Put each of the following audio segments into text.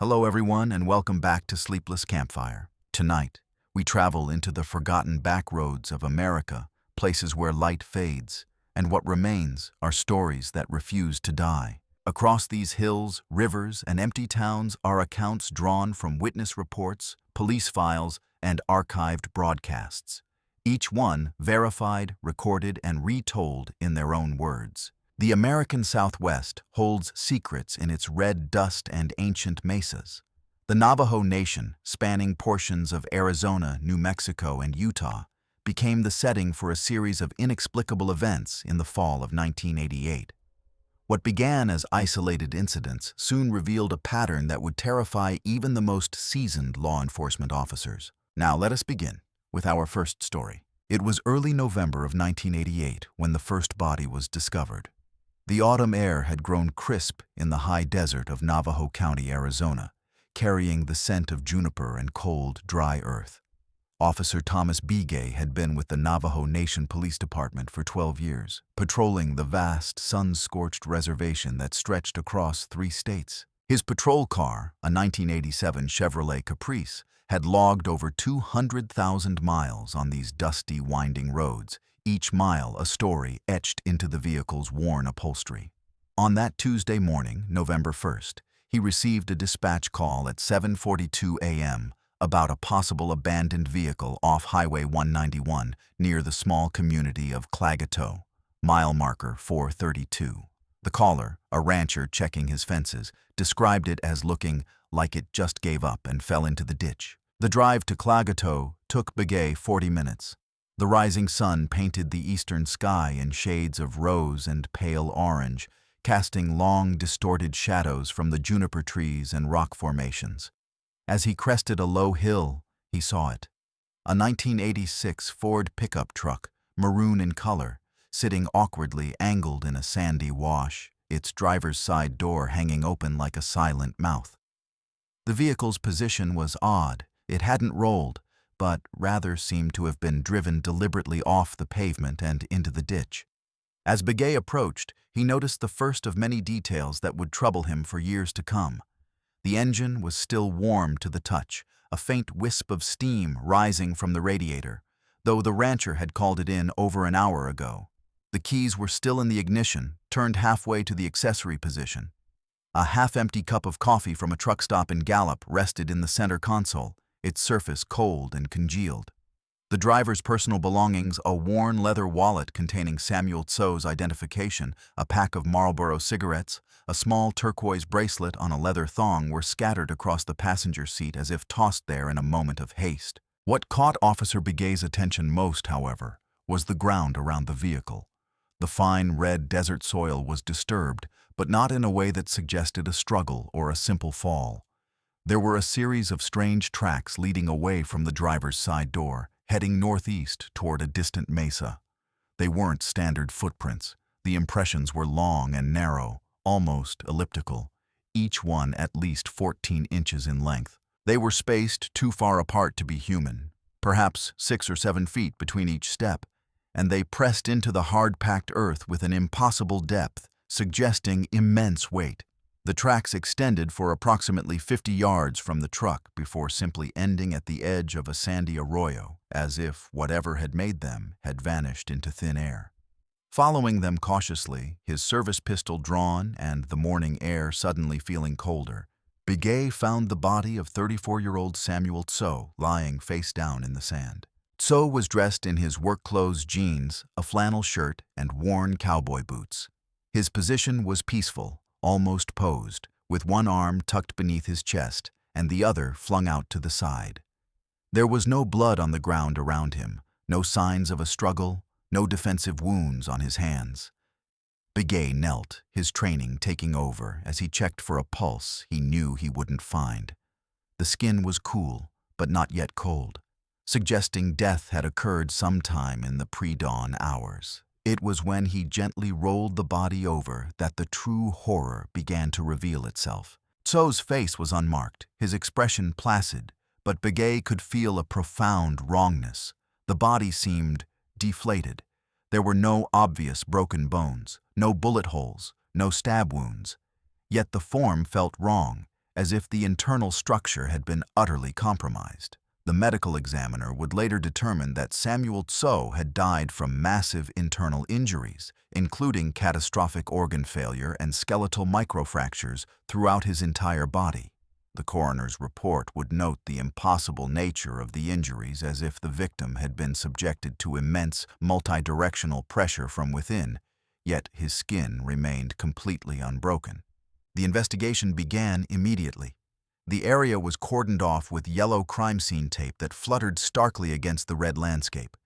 Hello everyone and welcome back to Sleepless Campfire. Tonight, we travel into the forgotten back roads of America, places where light fades, and what remains are stories that refuse to die. Across these hills, rivers, and empty towns are accounts drawn from witness reports, police files, and archived broadcasts. Each one verified, recorded, and retold in their own words. The American Southwest holds secrets in its red dust and ancient mesas. The Navajo Nation, spanning portions of Arizona, New Mexico, and Utah, became the setting for a series of inexplicable events in the fall of 1988. What began as isolated incidents soon revealed a pattern that would terrify even the most seasoned law enforcement officers. Now let us begin with our first story. It was early November of 1988 when the first body was discovered. The autumn air had grown crisp in the high desert of Navajo County, Arizona, carrying the scent of juniper and cold, dry earth. Officer Thomas Begay had been with the Navajo Nation Police Department for 12 years, patrolling the vast, sun-scorched reservation that stretched across 3 states. His patrol car, a 1987 Chevrolet Caprice, had logged over 200,000 miles on these dusty, winding roads, each mile a story etched into the vehicle's worn upholstery. On that Tuesday morning, November 1st, he received a dispatch call at 7:42 a.m. about a possible abandoned vehicle off Highway 191 near the small community of Klagetoh, mile marker 432. The caller, a rancher checking his fences, described it as looking like it just gave up and fell into the ditch. The drive to Klagetoh took Begay 40 minutes. The rising sun painted the eastern sky in shades of rose and pale orange, casting long, distorted shadows from the juniper trees and rock formations. As he crested a low hill, he saw it. A 1986 Ford pickup truck, maroon in color, sitting awkwardly angled in a sandy wash, its driver's side door hanging open like a silent mouth. The vehicle's position was odd. It hadn't rolled, but rather seemed to have been driven deliberately off the pavement and into the ditch. As Begay approached, he noticed the first of many details that would trouble him for years to come. The engine was still warm to the touch, a faint wisp of steam rising from the radiator, though the rancher had called it in over an hour ago. The keys were still in the ignition, turned halfway to the accessory position. A half-empty cup of coffee from a truck stop in Gallup rested in the center console, its surface cold and congealed. The driver's personal belongings, a worn leather wallet containing Samuel Tso's identification, a pack of Marlboro cigarettes, a small turquoise bracelet on a leather thong were scattered across the passenger seat as if tossed there in a moment of haste. What caught Officer Begay's attention most, however, was the ground around the vehicle. The fine red desert soil was disturbed, but not in a way that suggested a struggle or a simple fall. There were a series of strange tracks leading away from the driver's side door, heading northeast toward a distant mesa. They weren't standard footprints. The impressions were long and narrow, almost elliptical, each one at least 14 inches in length. They were spaced too far apart to be human, perhaps 6 or 7 feet between each step, and they pressed into the hard-packed earth with an impossible depth, suggesting immense weight. The tracks extended for approximately 50 yards from the truck before simply ending at the edge of a sandy arroyo, as if whatever had made them had vanished into thin air. Following them cautiously, his service pistol drawn and the morning air suddenly feeling colder, Begay found the body of 34-year-old Samuel Tso lying face down in the sand. Tso was dressed in his work clothes, jeans, a flannel shirt, and worn cowboy boots. His position was peaceful, almost posed, with one arm tucked beneath his chest and the other flung out to the side. There was no blood on the ground around him, no signs of a struggle, no defensive wounds on his hands. Begay knelt, his training taking over as he checked for a pulse he knew he wouldn't find. The skin was cool, but not yet cold, suggesting death had occurred sometime in the pre-dawn hours. It was when he gently rolled the body over that the true horror began to reveal itself. Tso's face was unmarked, his expression placid, but Begay could feel a profound wrongness. The body seemed deflated. There were no obvious broken bones, no bullet holes, no stab wounds. Yet the form felt wrong, as if the internal structure had been utterly compromised. The medical examiner would later determine that Samuel Tso had died from massive internal injuries, including catastrophic organ failure and skeletal microfractures throughout his entire body. The coroner's report would note the impossible nature of the injuries as if the victim had been subjected to immense, multidirectional pressure from within, yet his skin remained completely unbroken. The investigation began immediately. The area was cordoned off with yellow crime scene tape that fluttered starkly against the red landscape.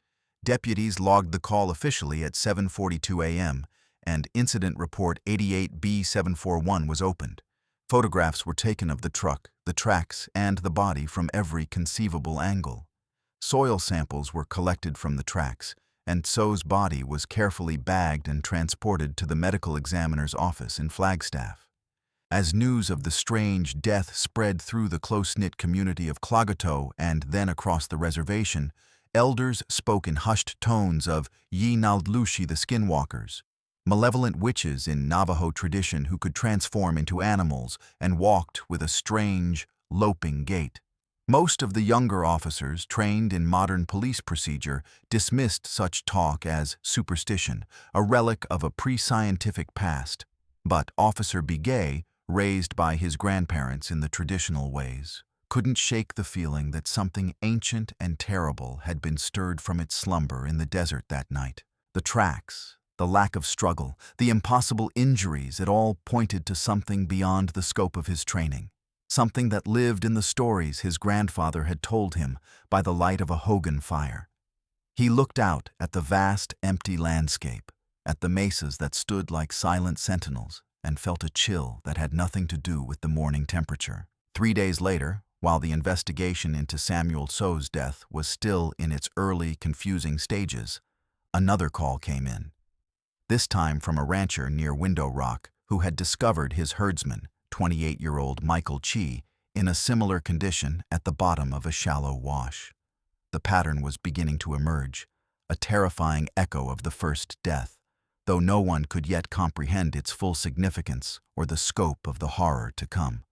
Deputies logged the call officially at 7:42 a.m., and Incident Report 88B741 was opened. Photographs were taken of the truck, the tracks, and the body from every conceivable angle. Soil samples were collected from the tracks, and Tso's body was carefully bagged and transported to the medical examiner's office in Flagstaff. As news of the strange death spread through the close-knit community of Klagetoh and then across the reservation, elders spoke in hushed tones of Yi Naldlushi the Skinwalkers, malevolent witches in Navajo tradition who could transform into animals and walked with a strange, loping gait. Most of the younger officers, trained in modern police procedure, dismissed such talk as superstition, a relic of a pre-scientific past. But Officer Begay, raised by his grandparents in the traditional ways, couldn't shake the feeling that something ancient and terrible had been stirred from its slumber in the desert that night. The tracks, the lack of struggle, the impossible injuries, it all pointed to something beyond the scope of his training, something that lived in the stories his grandfather had told him by the light of a Hogan fire. He looked out at the vast, empty landscape, at the mesas that stood like silent sentinels, and felt a chill that had nothing to do with the morning temperature. 3 days later, while the investigation into Samuel Tso's death was still in its early, confusing stages, another call came in. This time from a rancher near Window Rock who had discovered his herdsman, 28-year-old Michael Chi, in a similar condition at the bottom of a shallow wash. The pattern was beginning to emerge, a terrifying echo of the first death, though no one could yet comprehend its full significance or the scope of the horror to come.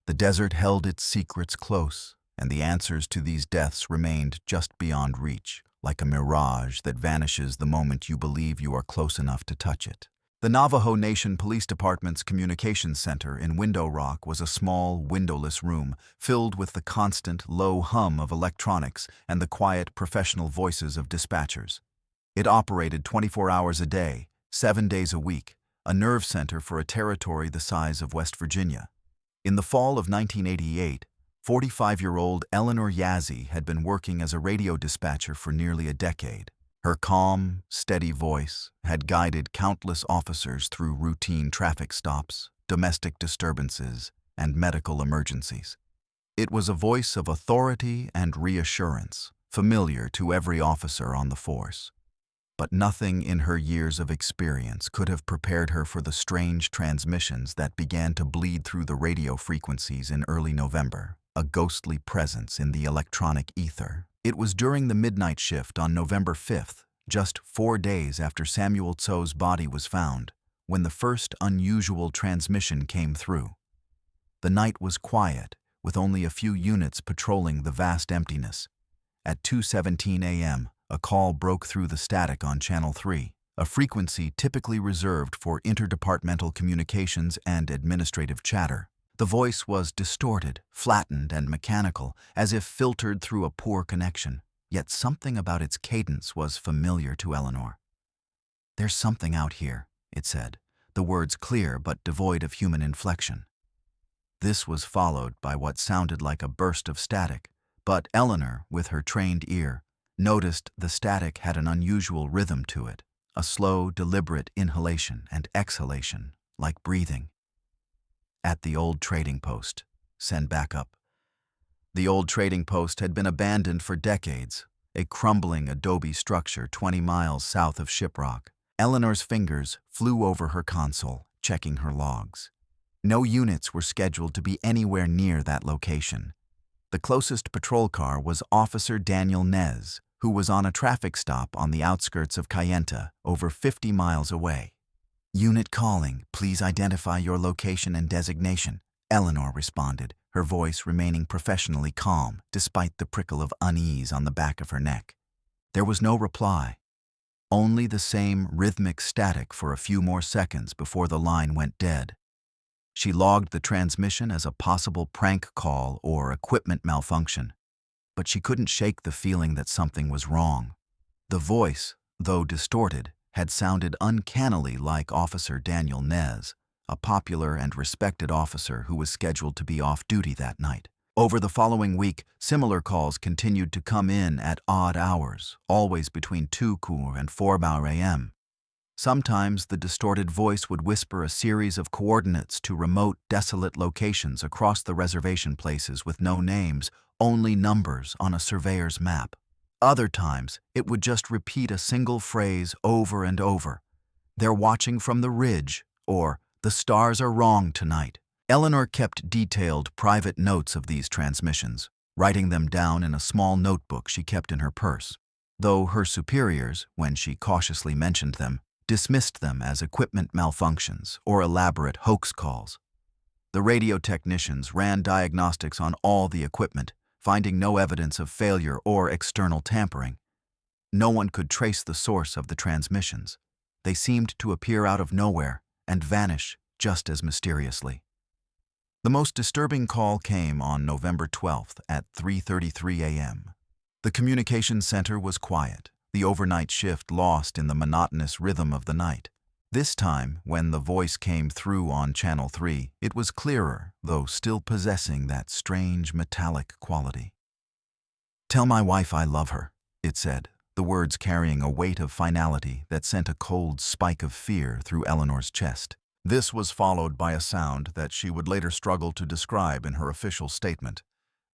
The desert held its secrets close, and the answers to these deaths remained just beyond reach, like a mirage that vanishes the moment you believe you are close enough to touch it. The Navajo Nation Police Department's communications center in Window Rock was a small, windowless room filled with the constant, low hum of electronics and the quiet, professional voices of dispatchers. It operated 24 hours a day, 7 days a week, a nerve center for a territory the size of West Virginia. In the fall of 1988, 45-year-old Eleanor Yazzie had been working as a radio dispatcher for nearly a decade. Her calm, steady voice had guided countless officers through routine traffic stops, domestic disturbances, and medical emergencies. It was a voice of authority and reassurance, familiar to every officer on the force. But nothing in her years of experience could have prepared her for the strange transmissions that began to bleed through the radio frequencies in early November, a ghostly presence in the electronic ether. It was during the midnight shift on November 5th, just 4 days after Samuel Tso's body was found, when the first unusual transmission came through. The night was quiet, with only a few units patrolling the vast emptiness. At 2:17 a.m., a call broke through the static on Channel 3, a frequency typically reserved for interdepartmental communications and administrative chatter. The voice was distorted, flattened, and mechanical, as if filtered through a poor connection, yet something about its cadence was familiar to Eleanor. "There's something out here," it said, the words clear but devoid of human inflection. This was followed by what sounded like a burst of static, but Eleanor, with her trained ear, noticed the static had an unusual rhythm to it, a slow, deliberate inhalation and exhalation, like breathing. "At the old trading post. Send backup." The old trading post had been abandoned for decades, a crumbling adobe structure 20 miles south of Shiprock. Eleanor's fingers flew over her console, checking her logs. No units were scheduled to be anywhere near that location. The closest patrol car was Officer Daniel Nez, who was on a traffic stop on the outskirts of Kayenta, over 50 miles away. "Unit calling, please identify your location and designation." Eleanor responded, her voice remaining professionally calm despite the prickle of unease on the back of her neck. There was no reply, only the same rhythmic static for a few more seconds before the line went dead. She logged the transmission as a possible prank call or equipment malfunction, but she couldn't shake the feeling that something was wrong. The voice, though distorted, had sounded uncannily like Officer Daniel Nez, a popular and respected officer who was scheduled to be off duty that night. Over the following week, similar calls continued to come in at odd hours, always between 2 and 4 a.m. Sometimes the distorted voice would whisper a series of coordinates to remote, desolate locations across the reservation places with no names, only numbers on a surveyor's map. Other times, it would just repeat a single phrase over and over. "They're watching from the ridge," or "The stars are wrong tonight." Eleanor kept detailed, private notes of these transmissions, writing them down in a small notebook she kept in her purse, though her superiors, when she cautiously mentioned them, dismissed them as equipment malfunctions or elaborate hoax calls. The radio technicians ran diagnostics on all the equipment, finding no evidence of failure or external tampering. No one could trace the source of the transmissions. They seemed to appear out of nowhere and vanish just as mysteriously. The most disturbing call came on November 12th at 3:33 a.m. The communications center was quiet, the overnight shift lost in the monotonous rhythm of the night. This time, when the voice came through on Channel 3, it was clearer, though still possessing that strange metallic quality. "Tell my wife I love her," it said, the words carrying a weight of finality that sent a cold spike of fear through Eleanor's chest. This was followed by a sound that she would later struggle to describe in her official statement,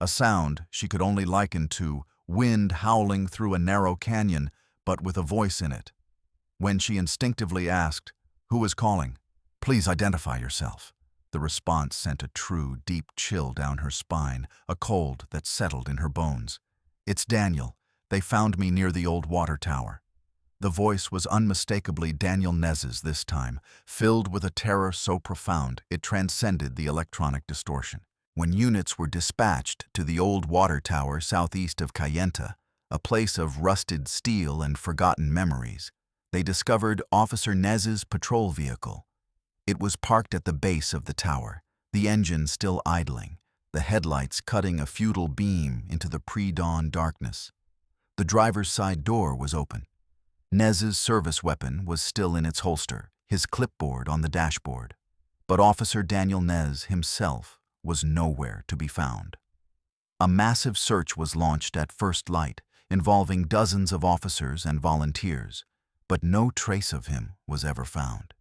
a sound she could only liken to wind howling through a narrow canyon, but with a voice in it. When she instinctively asked, "Who is calling? Please identify yourself," the response sent a true, deep chill down her spine, a cold that settled in her bones. "It's Daniel. They found me near the old water tower." The voice was unmistakably Daniel Nez's this time, filled with a terror so profound it transcended the electronic distortion. When units were dispatched to the old water tower southeast of Cayenta, a place of rusted steel and forgotten memories, they discovered Officer Nez's patrol vehicle. It was parked at the base of the tower, the engine still idling, the headlights cutting a futile beam into the pre-dawn darkness. The driver's side door was open. Nez's service weapon was still in its holster, his clipboard on the dashboard. But Officer Daniel Nez himself was nowhere to be found. A massive search was launched at first light, involving dozens of officers and volunteers, but no trace of him was ever found.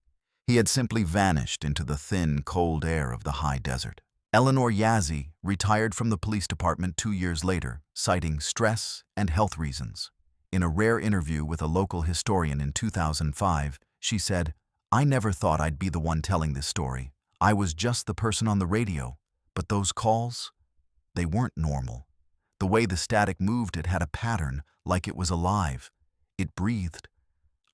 He had simply vanished into the thin, cold air of the high desert. Eleanor Yazzie retired from the police department 2 years later, citing stress and health reasons. In a rare interview with a local historian in 2005, she said, "I never thought I'd be the one telling this story. I was just the person on the radio. But those calls, they weren't normal. The way the static moved, it had a pattern, like it was alive. It breathed.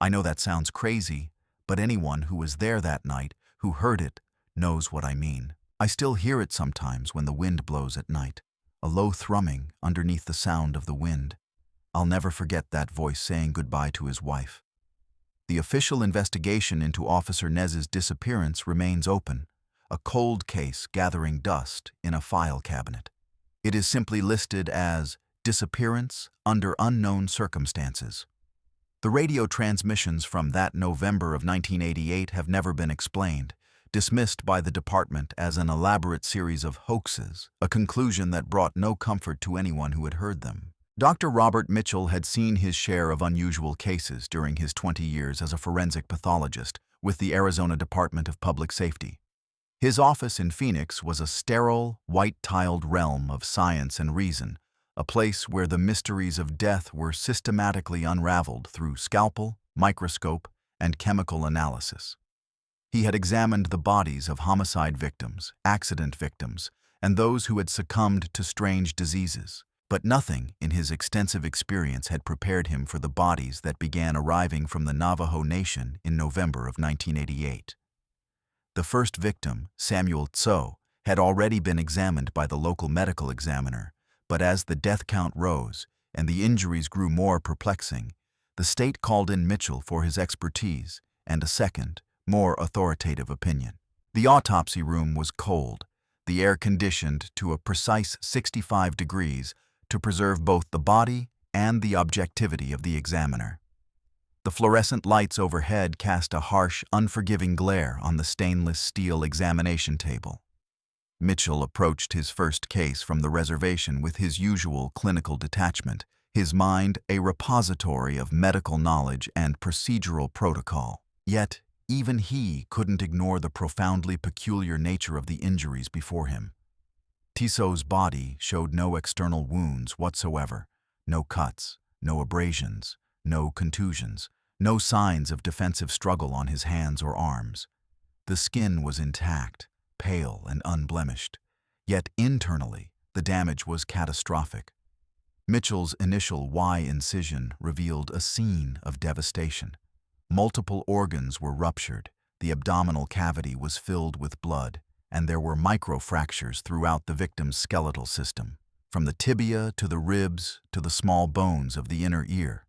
I know that sounds crazy, but anyone who was there that night, who heard it, knows what I mean. I still hear it sometimes when the wind blows at night, a low thrumming underneath the sound of the wind. I'll never forget that voice saying goodbye to his wife." The official investigation into Officer Nez's disappearance remains open, a cold case gathering dust in a file cabinet. It is simply listed as disappearance under unknown circumstances. The radio transmissions from that November of 1988 have never been explained, dismissed by the department as an elaborate series of hoaxes, a conclusion that brought no comfort to anyone who had heard them. Dr. Robert Mitchell had seen his share of unusual cases during his 20 years as a forensic pathologist with the Arizona Department of Public Safety. His office in Phoenix was a sterile, white-tiled realm of science and reason, a place where the mysteries of death were systematically unraveled through scalpel, microscope, and chemical analysis. He had examined the bodies of homicide victims, accident victims, and those who had succumbed to strange diseases. But nothing in his extensive experience had prepared him for the bodies that began arriving from the Navajo Nation in November of 1988. The first victim, Samuel Tso, had already been examined by the local medical examiner, but as the death count rose and the injuries grew more perplexing, the state called in Mitchell for his expertise and a second, more authoritative opinion. The autopsy room was cold, the air conditioned to a precise 65 degrees to preserve both the body and the objectivity of the examiner. The fluorescent lights overhead cast a harsh, unforgiving glare on the stainless steel examination table. Mitchell approached his first case from the reservation with his usual clinical detachment, his mind a repository of medical knowledge and procedural protocol. Yet, even he couldn't ignore the profoundly peculiar nature of the injuries before him. Tissot's body showed no external wounds whatsoever, no cuts, no abrasions, no contusions, no signs of defensive struggle on his hands or arms. The skin was intact, pale and unblemished, yet internally the damage was catastrophic. Mitchell's initial Y incision revealed a scene of devastation. Multiple organs were ruptured, the abdominal cavity was filled with blood, and there were microfractures throughout the victim's skeletal system, from the tibia to the ribs to the small bones of the inner ear.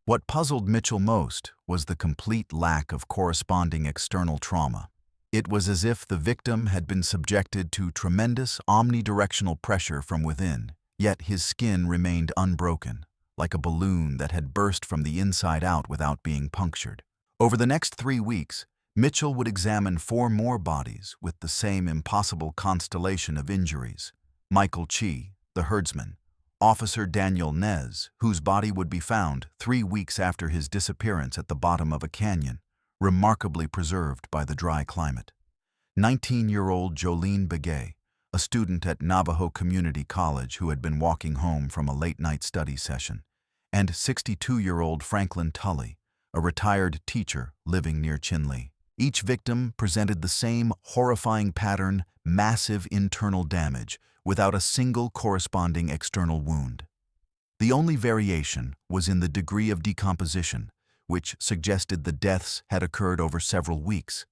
What puzzled Mitchell most was the complete lack of corresponding external trauma. It was as if the victim had been subjected to tremendous omnidirectional pressure from within, yet his skin remained unbroken, like a balloon that had burst from the inside out without being punctured. Over the next 3 weeks, Mitchell would examine 4 more bodies with the same impossible constellation of injuries. Michael Chi, the herdsman, Officer Daniel Nez, whose body would be found 3 weeks after his disappearance at the bottom of a canyon, remarkably preserved by the dry climate. 19-year-old Jolene Begay, a student at Navajo Community College who had been walking home from a late-night study session, and 62-year-old Franklin Tully, a retired teacher living near Chinle. Each victim presented the same horrifying pattern, massive internal damage, without a single corresponding external wound. The only variation was in the degree of decomposition, which suggested the deaths had occurred over several weeks,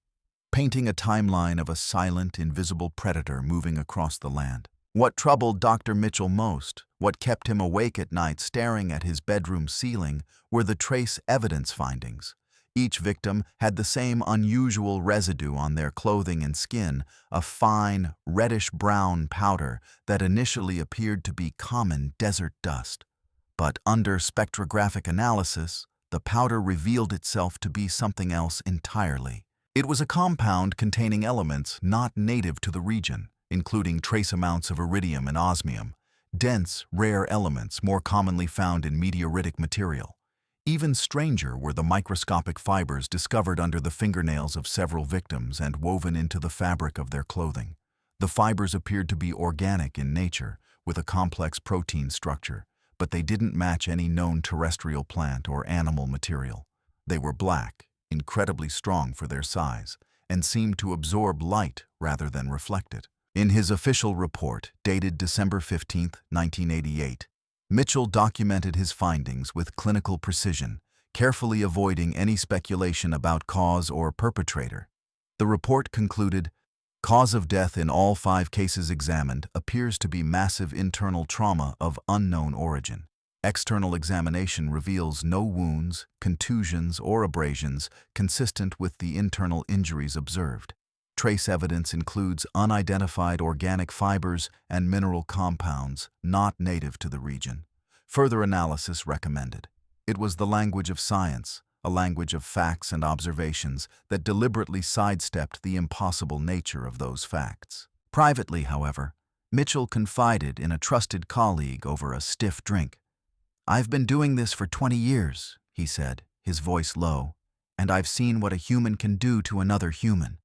painting a timeline of a silent, invisible predator moving across the land. What troubled Dr. Mitchell most, what kept him awake at night staring at his bedroom ceiling, were the trace evidence findings. Each victim had the same unusual residue on their clothing and skin, a fine, reddish-brown powder that initially appeared to be common desert dust. But under spectrographic analysis, the powder revealed itself to be something else entirely. It was a compound containing elements not native to the region, including trace amounts of iridium and osmium, dense, rare elements more commonly found in meteoritic material. Even stranger were the microscopic fibers discovered under the fingernails of several victims and woven into the fabric of their clothing. The fibers appeared to be organic in nature, with a complex protein structure, but they didn't match any known terrestrial plant or animal material. They were black, incredibly strong for their size, and seemed to absorb light rather than reflect it. In his official report, dated December 15, 1988, Mitchell documented his findings with clinical precision, carefully avoiding any speculation about cause or perpetrator. The report concluded, "Cause of death in all 5 cases examined appears to be massive internal trauma of unknown origin. External examination reveals no wounds, contusions, or abrasions consistent with the internal injuries observed. Trace evidence includes unidentified organic fibers and mineral compounds not native to the region. Further analysis recommended." It was the language of science, a language of facts and observations that deliberately sidestepped the impossible nature of those facts. Privately, however, Mitchell confided in a trusted colleague over a stiff drink. "I've been doing this for 20 years, he said, his voice low, "and I've seen what a human can do to another human.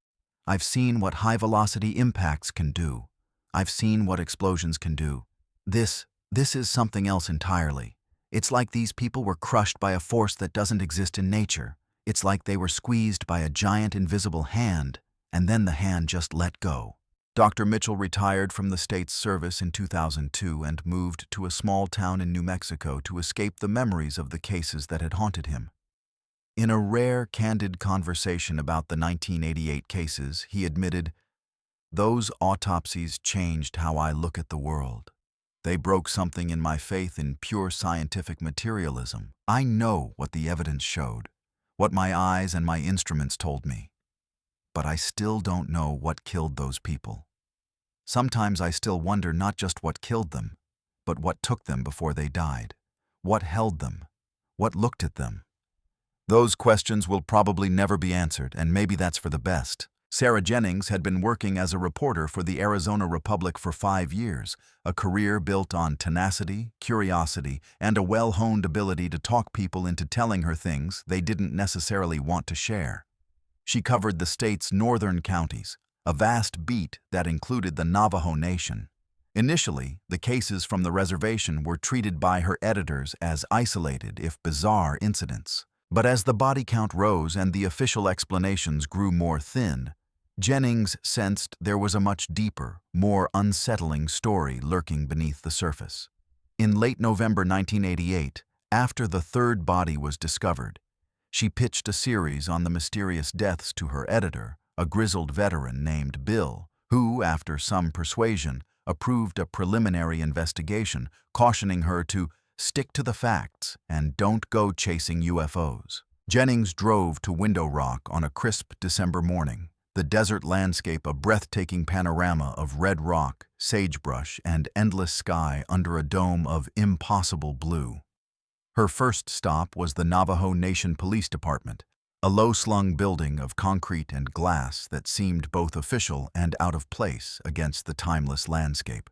I've seen what high-velocity impacts can do. I've seen what explosions can do. This is something else entirely. It's like these people were crushed by a force that doesn't exist in nature. It's like they were squeezed by a giant invisible hand, and then the hand just let go." Dr. Mitchell retired from the state's service in 2002 and moved to a small town in New Mexico to escape the memories of the cases that had haunted him. In a rare, candid conversation about the 1988 cases, he admitted, Those autopsies changed how I look at the world. They broke something in my faith in pure scientific materialism. I know what the evidence showed, what my eyes and my instruments told me. But I still don't know what killed those people. Sometimes I still wonder not just what killed them, but what took them before they died. What held them? What looked at them? Those questions will probably never be answered, and maybe that's for the best. Sarah Jennings had been working as a reporter for the Arizona Republic for 5 years, a career built on tenacity, curiosity, and a well-honed ability to talk people into telling her things they didn't necessarily want to share. She covered the state's northern counties, a vast beat that included the Navajo Nation. Initially, the cases from the reservation were treated by her editors as isolated, if bizarre, incidents. But as the body count rose and the official explanations grew more thin, Jennings sensed there was a much deeper, more unsettling story lurking beneath the surface. In late November 1988, after the third body was discovered, she pitched a series on the mysterious deaths to her editor, a grizzled veteran named Bill, who, after some persuasion, approved a preliminary investigation, cautioning her to stick to the facts and don't go chasing UFOs. Jennings drove to Window Rock on a crisp December morning, the desert landscape a breathtaking panorama of red rock, sagebrush, and endless sky under a dome of impossible blue. Her first stop was the Navajo Nation Police Department, a low-slung building of concrete and glass that seemed both official and out of place against the timeless landscape.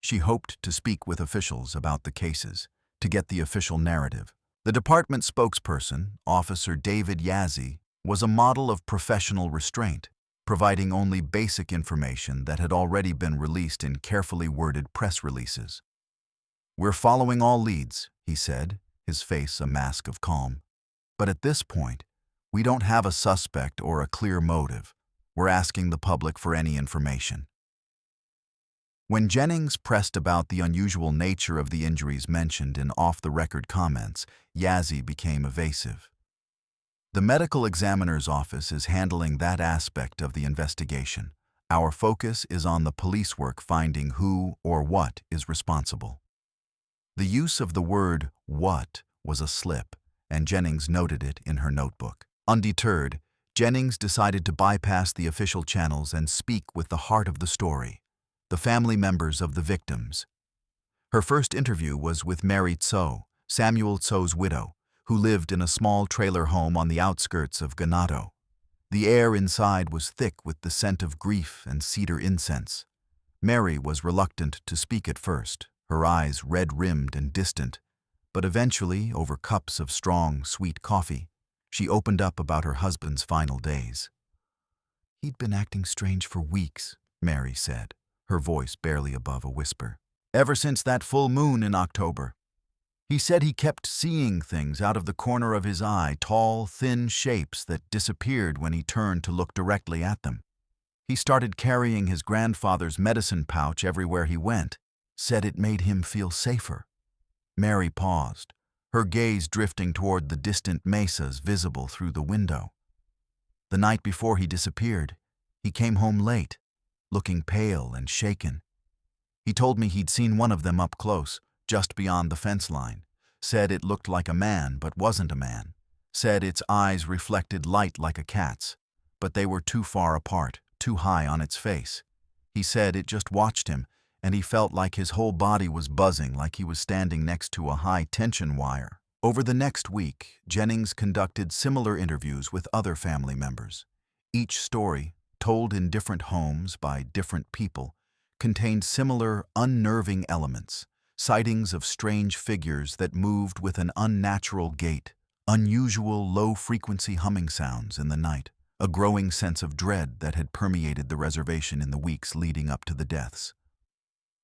She hoped to speak with officials about the cases, to get the official narrative. The department spokesperson, Officer David Yazzie, was a model of professional restraint, providing only basic information that had already been released in carefully worded press releases. "We're following all leads," he said, his face a mask of calm. "But at this point, we don't have a suspect or a clear motive. We're asking the public for any information." When Jennings pressed about the unusual nature of the injuries mentioned in off-the-record comments, Yazzie became evasive. "The medical examiner's office is handling that aspect of the investigation. Our focus is on the police work finding who or what is responsible." The use of the word "what" was a slip, and Jennings noted it in her notebook. Undeterred, Jennings decided to bypass the official channels and speak with the heart of the story, the family members of the victims. Her first interview was with Mary Tso, Samuel Tso's widow, who lived in a small trailer home on the outskirts of Ganado. The air inside was thick with the scent of grief and cedar incense. Mary was reluctant to speak at first, her eyes red-rimmed and distant, but eventually, over cups of strong, sweet coffee, she opened up about her husband's final days. "He'd been acting strange for weeks," Mary said, her voice barely above a whisper. "Ever since that full moon in October. He said he kept seeing things out of the corner of his eye, tall, thin shapes that disappeared when he turned to look directly at them. He started carrying his grandfather's medicine pouch everywhere he went. Said it made him feel safer." Mary paused, her gaze drifting toward the distant mesas visible through the window. "The night before he disappeared, he came home late, looking pale and shaken. He told me he'd seen one of them up close, just beyond the fence line. Said it looked like a man but wasn't a man. Said its eyes reflected light like a cat's, but they were too far apart, too high on its face. He said it just watched him, and he felt like his whole body was buzzing, like he was standing next to a high-tension wire." Over the next week, Jennings conducted similar interviews with other family members. Each story, told in different homes by different people, contained similar unnerving elements, sightings of strange figures that moved with an unnatural gait, unusual low-frequency humming sounds in the night, a growing sense of dread that had permeated the reservation in the weeks leading up to the deaths.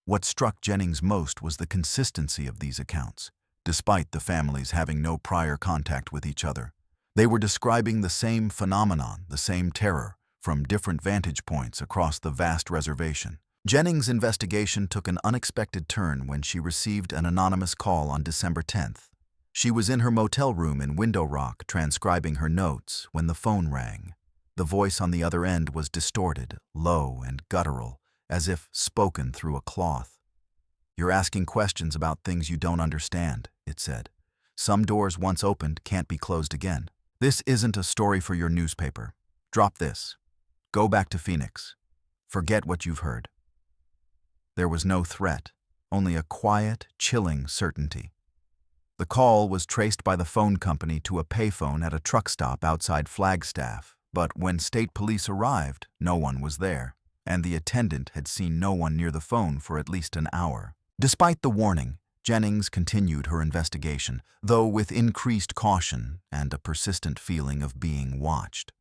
What struck Jennings most was the consistency of these accounts, despite the families having no prior contact with each other. They were describing the same phenomenon, the same terror, from different vantage points across the vast reservation. Jennings' investigation took an unexpected turn when she received an anonymous call on December 10th. She was in her motel room in Window Rock transcribing her notes when the phone rang. The voice on the other end was distorted, low, and guttural, as if spoken through a cloth. "You're asking questions about things you don't understand," it said. "Some doors once opened can't be closed again. This isn't a story for your newspaper. Drop this. Go back to Phoenix. Forget what you've heard." There was no threat, only a quiet, chilling certainty. The call was traced by the phone company to a payphone at a truck stop outside Flagstaff, but when state police arrived, no one was there, and the attendant had seen no one near the phone for at least an hour. Despite the warning, Jennings continued her investigation, though with increased caution and a persistent feeling of being watched.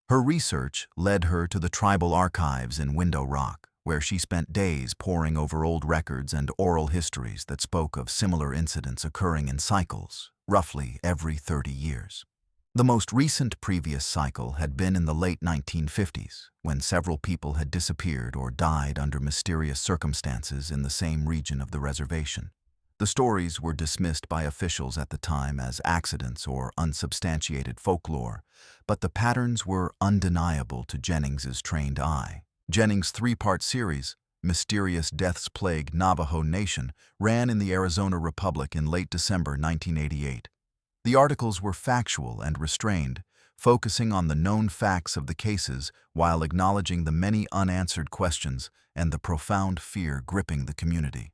Her research led her to the tribal archives in Window Rock, where she spent days poring over old records and oral histories that spoke of similar incidents occurring in cycles, roughly every 30 years. The most recent previous cycle had been in the late 1950s, when several people had disappeared or died under mysterious circumstances in the same region of the reservation. The stories were dismissed by officials at the time as accidents or unsubstantiated folklore, but the patterns were undeniable to Jennings's trained eye. Jennings' three-part series, Mysterious Deaths Plague Navajo Nation, ran in the Arizona Republic in late December 1988. The articles were factual and restrained, focusing on the known facts of the cases while acknowledging the many unanswered questions and the profound fear gripping the community.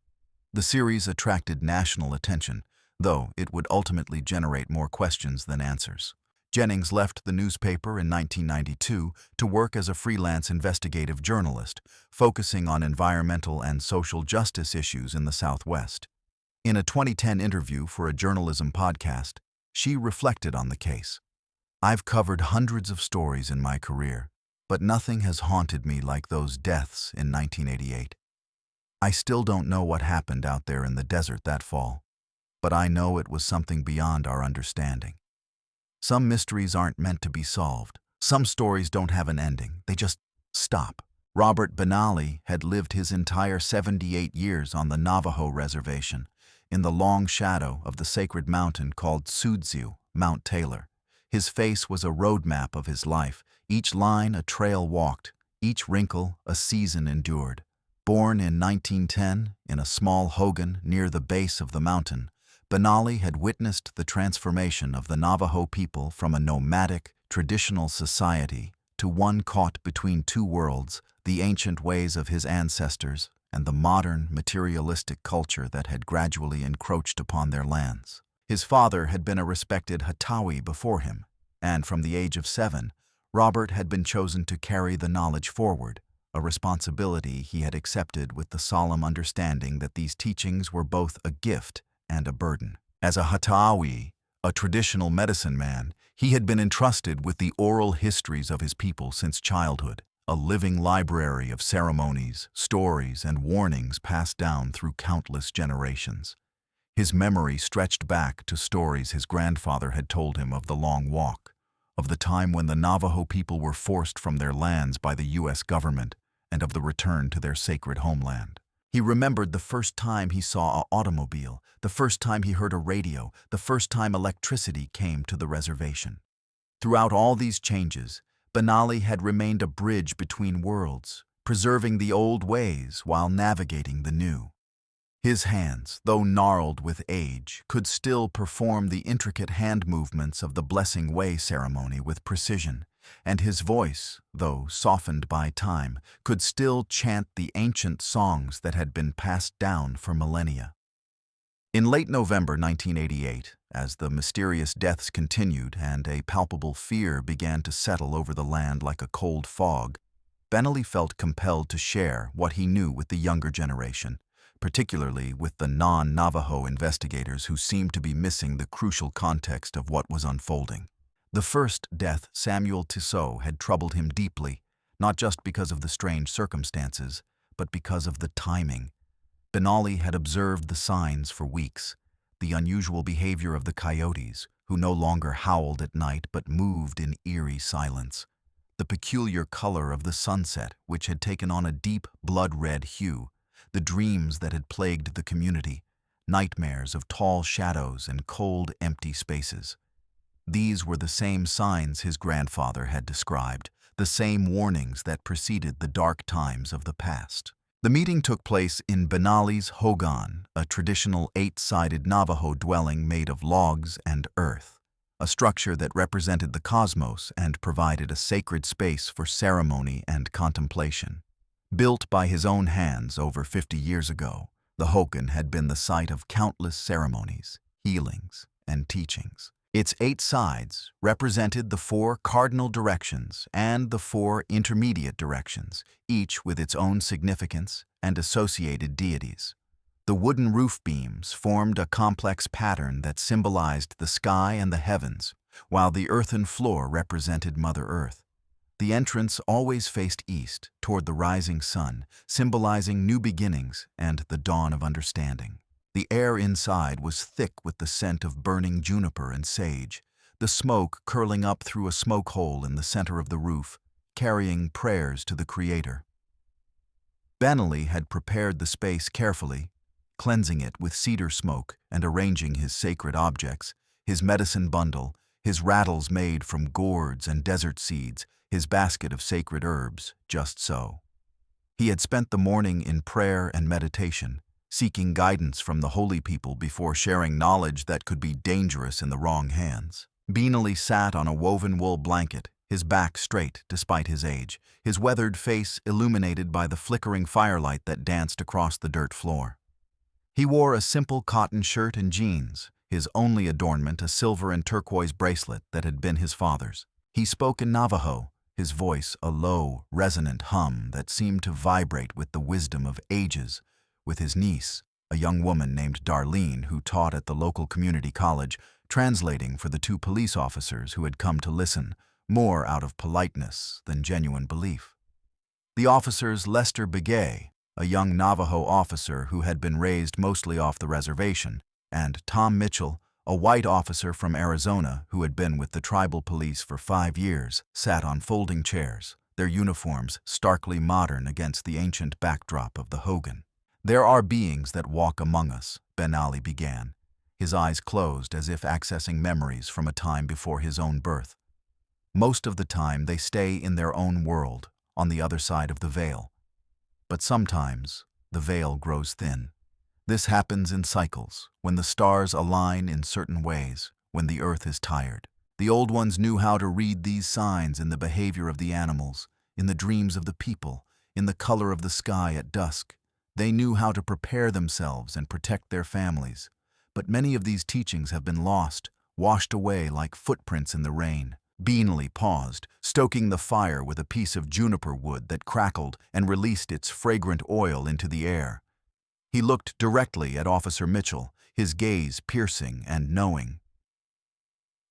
The series attracted national attention, though it would ultimately generate more questions than answers. Jennings left the newspaper in 1992 to work as a freelance investigative journalist, focusing on environmental and social justice issues in the Southwest. In a 2010 interview for a journalism podcast, she reflected on the case. "I've covered hundreds of stories in my career, but nothing has haunted me like those deaths in 1988. I still don't know what happened out there in the desert that fall, but I know it was something beyond our understanding. Some mysteries aren't meant to be solved. Some stories don't have an ending. They just stop." Robert Benally had lived his entire 78 years on the Navajo reservation, in the long shadow of the sacred mountain called Sudziu, Mount Taylor. His face was a roadmap of his life, each line a trail walked, each wrinkle a season endured. Born in 1910 in a small hogan near the base of the mountain, Benally had witnessed the transformation of the Navajo people from a nomadic, traditional society to one caught between two worlds, the ancient ways of his ancestors and the modern, materialistic culture that had gradually encroached upon their lands. His father had been a respected Hatawi before him, and from the age of 7, Robert had been chosen to carry the knowledge forward, a responsibility he had accepted with the solemn understanding that these teachings were both a gift and a burden. As a Hatawi, a traditional medicine man, he had been entrusted with the oral histories of his people since childhood, a living library of ceremonies, stories, and warnings passed down through countless generations. His memory stretched back to stories his grandfather had told him of the Long Walk, of the time when the Navajo people were forced from their lands by the U.S. government, and of the return to their sacred homeland. He remembered the first time he saw an automobile, the first time he heard a radio, the first time electricity came to the reservation. Throughout all these changes, Benally had remained a bridge between worlds, preserving the old ways while navigating the new. His hands, though gnarled with age, could still perform the intricate hand movements of the Blessing Way ceremony with precision, and his voice, though softened by time, could still chant the ancient songs that had been passed down for millennia. In late November 1988, as the mysterious deaths continued and a palpable fear began to settle over the land like a cold fog, Benally felt compelled to share what he knew with the younger generation, particularly with the non-Navajo investigators who seemed to be missing the crucial context of what was unfolding. The first death, Samuel Tissot, had troubled him deeply, not just because of the strange circumstances, but because of the timing. Benally had observed the signs for weeks, the unusual behavior of the coyotes, who no longer howled at night but moved in eerie silence, the peculiar color of the sunset, which had taken on a deep blood-red hue, the dreams that had plagued the community, nightmares of tall shadows and cold, empty spaces. These were the same signs his grandfather had described, the same warnings that preceded the dark times of the past. The meeting took place in Benali's Hogan, a traditional 8-sided Navajo dwelling made of logs and earth, a structure that represented the cosmos and provided a sacred space for ceremony and contemplation. Built by his own hands over 50 years ago, the Hogan had been the site of countless ceremonies, healings, and teachings. Its 8 sides represented the 4 cardinal directions and the 4 intermediate directions, each with its own significance and associated deities. The wooden roof beams formed a complex pattern that symbolized the sky and the heavens, while the earthen floor represented Mother Earth. The entrance always faced east, toward the rising sun, symbolizing new beginnings and the dawn of understanding. The air inside was thick with the scent of burning juniper and sage, the smoke curling up through a smoke hole in the center of the roof, carrying prayers to the Creator. Benali had prepared the space carefully, cleansing it with cedar smoke and arranging his sacred objects, his medicine bundle, his rattles made from gourds and desert seeds, his basket of sacred herbs, just so. He had spent the morning in prayer and meditation, seeking guidance from the holy people before sharing knowledge that could be dangerous in the wrong hands. Benali sat on a woven wool blanket, his back straight despite his age, his weathered face illuminated by the flickering firelight that danced across the dirt floor. He wore a simple cotton shirt and jeans, his only adornment a silver and turquoise bracelet that had been his father's. He spoke in Navajo, his voice a low, resonant hum that seemed to vibrate with the wisdom of ages, with his niece, a young woman named Darlene who taught at the local community college, translating for the 2 police officers who had come to listen, more out of politeness than genuine belief. The officers Lester Begay, a young Navajo officer who had been raised mostly off the reservation, and Tom Mitchell, a white officer from Arizona who had been with the tribal police for 5 years, sat on folding chairs, their uniforms starkly modern against the ancient backdrop of the Hogan. "There are beings that walk among us," Benali began, his eyes closed as if accessing memories from a time before his own birth. Most of the time they stay in their own world, on the other side of the veil. But sometimes the veil grows thin. This happens in cycles, when the stars align in certain ways, when the earth is tired. The old ones knew how to read these signs in the behavior of the animals, in the dreams of the people, in the color of the sky at dusk. They knew how to prepare themselves and protect their families. But many of these teachings have been lost, washed away like footprints in the rain. Benali paused, stoking the fire with a piece of juniper wood that crackled and released its fragrant oil into the air. He looked directly at Officer Mitchell, his gaze piercing and knowing.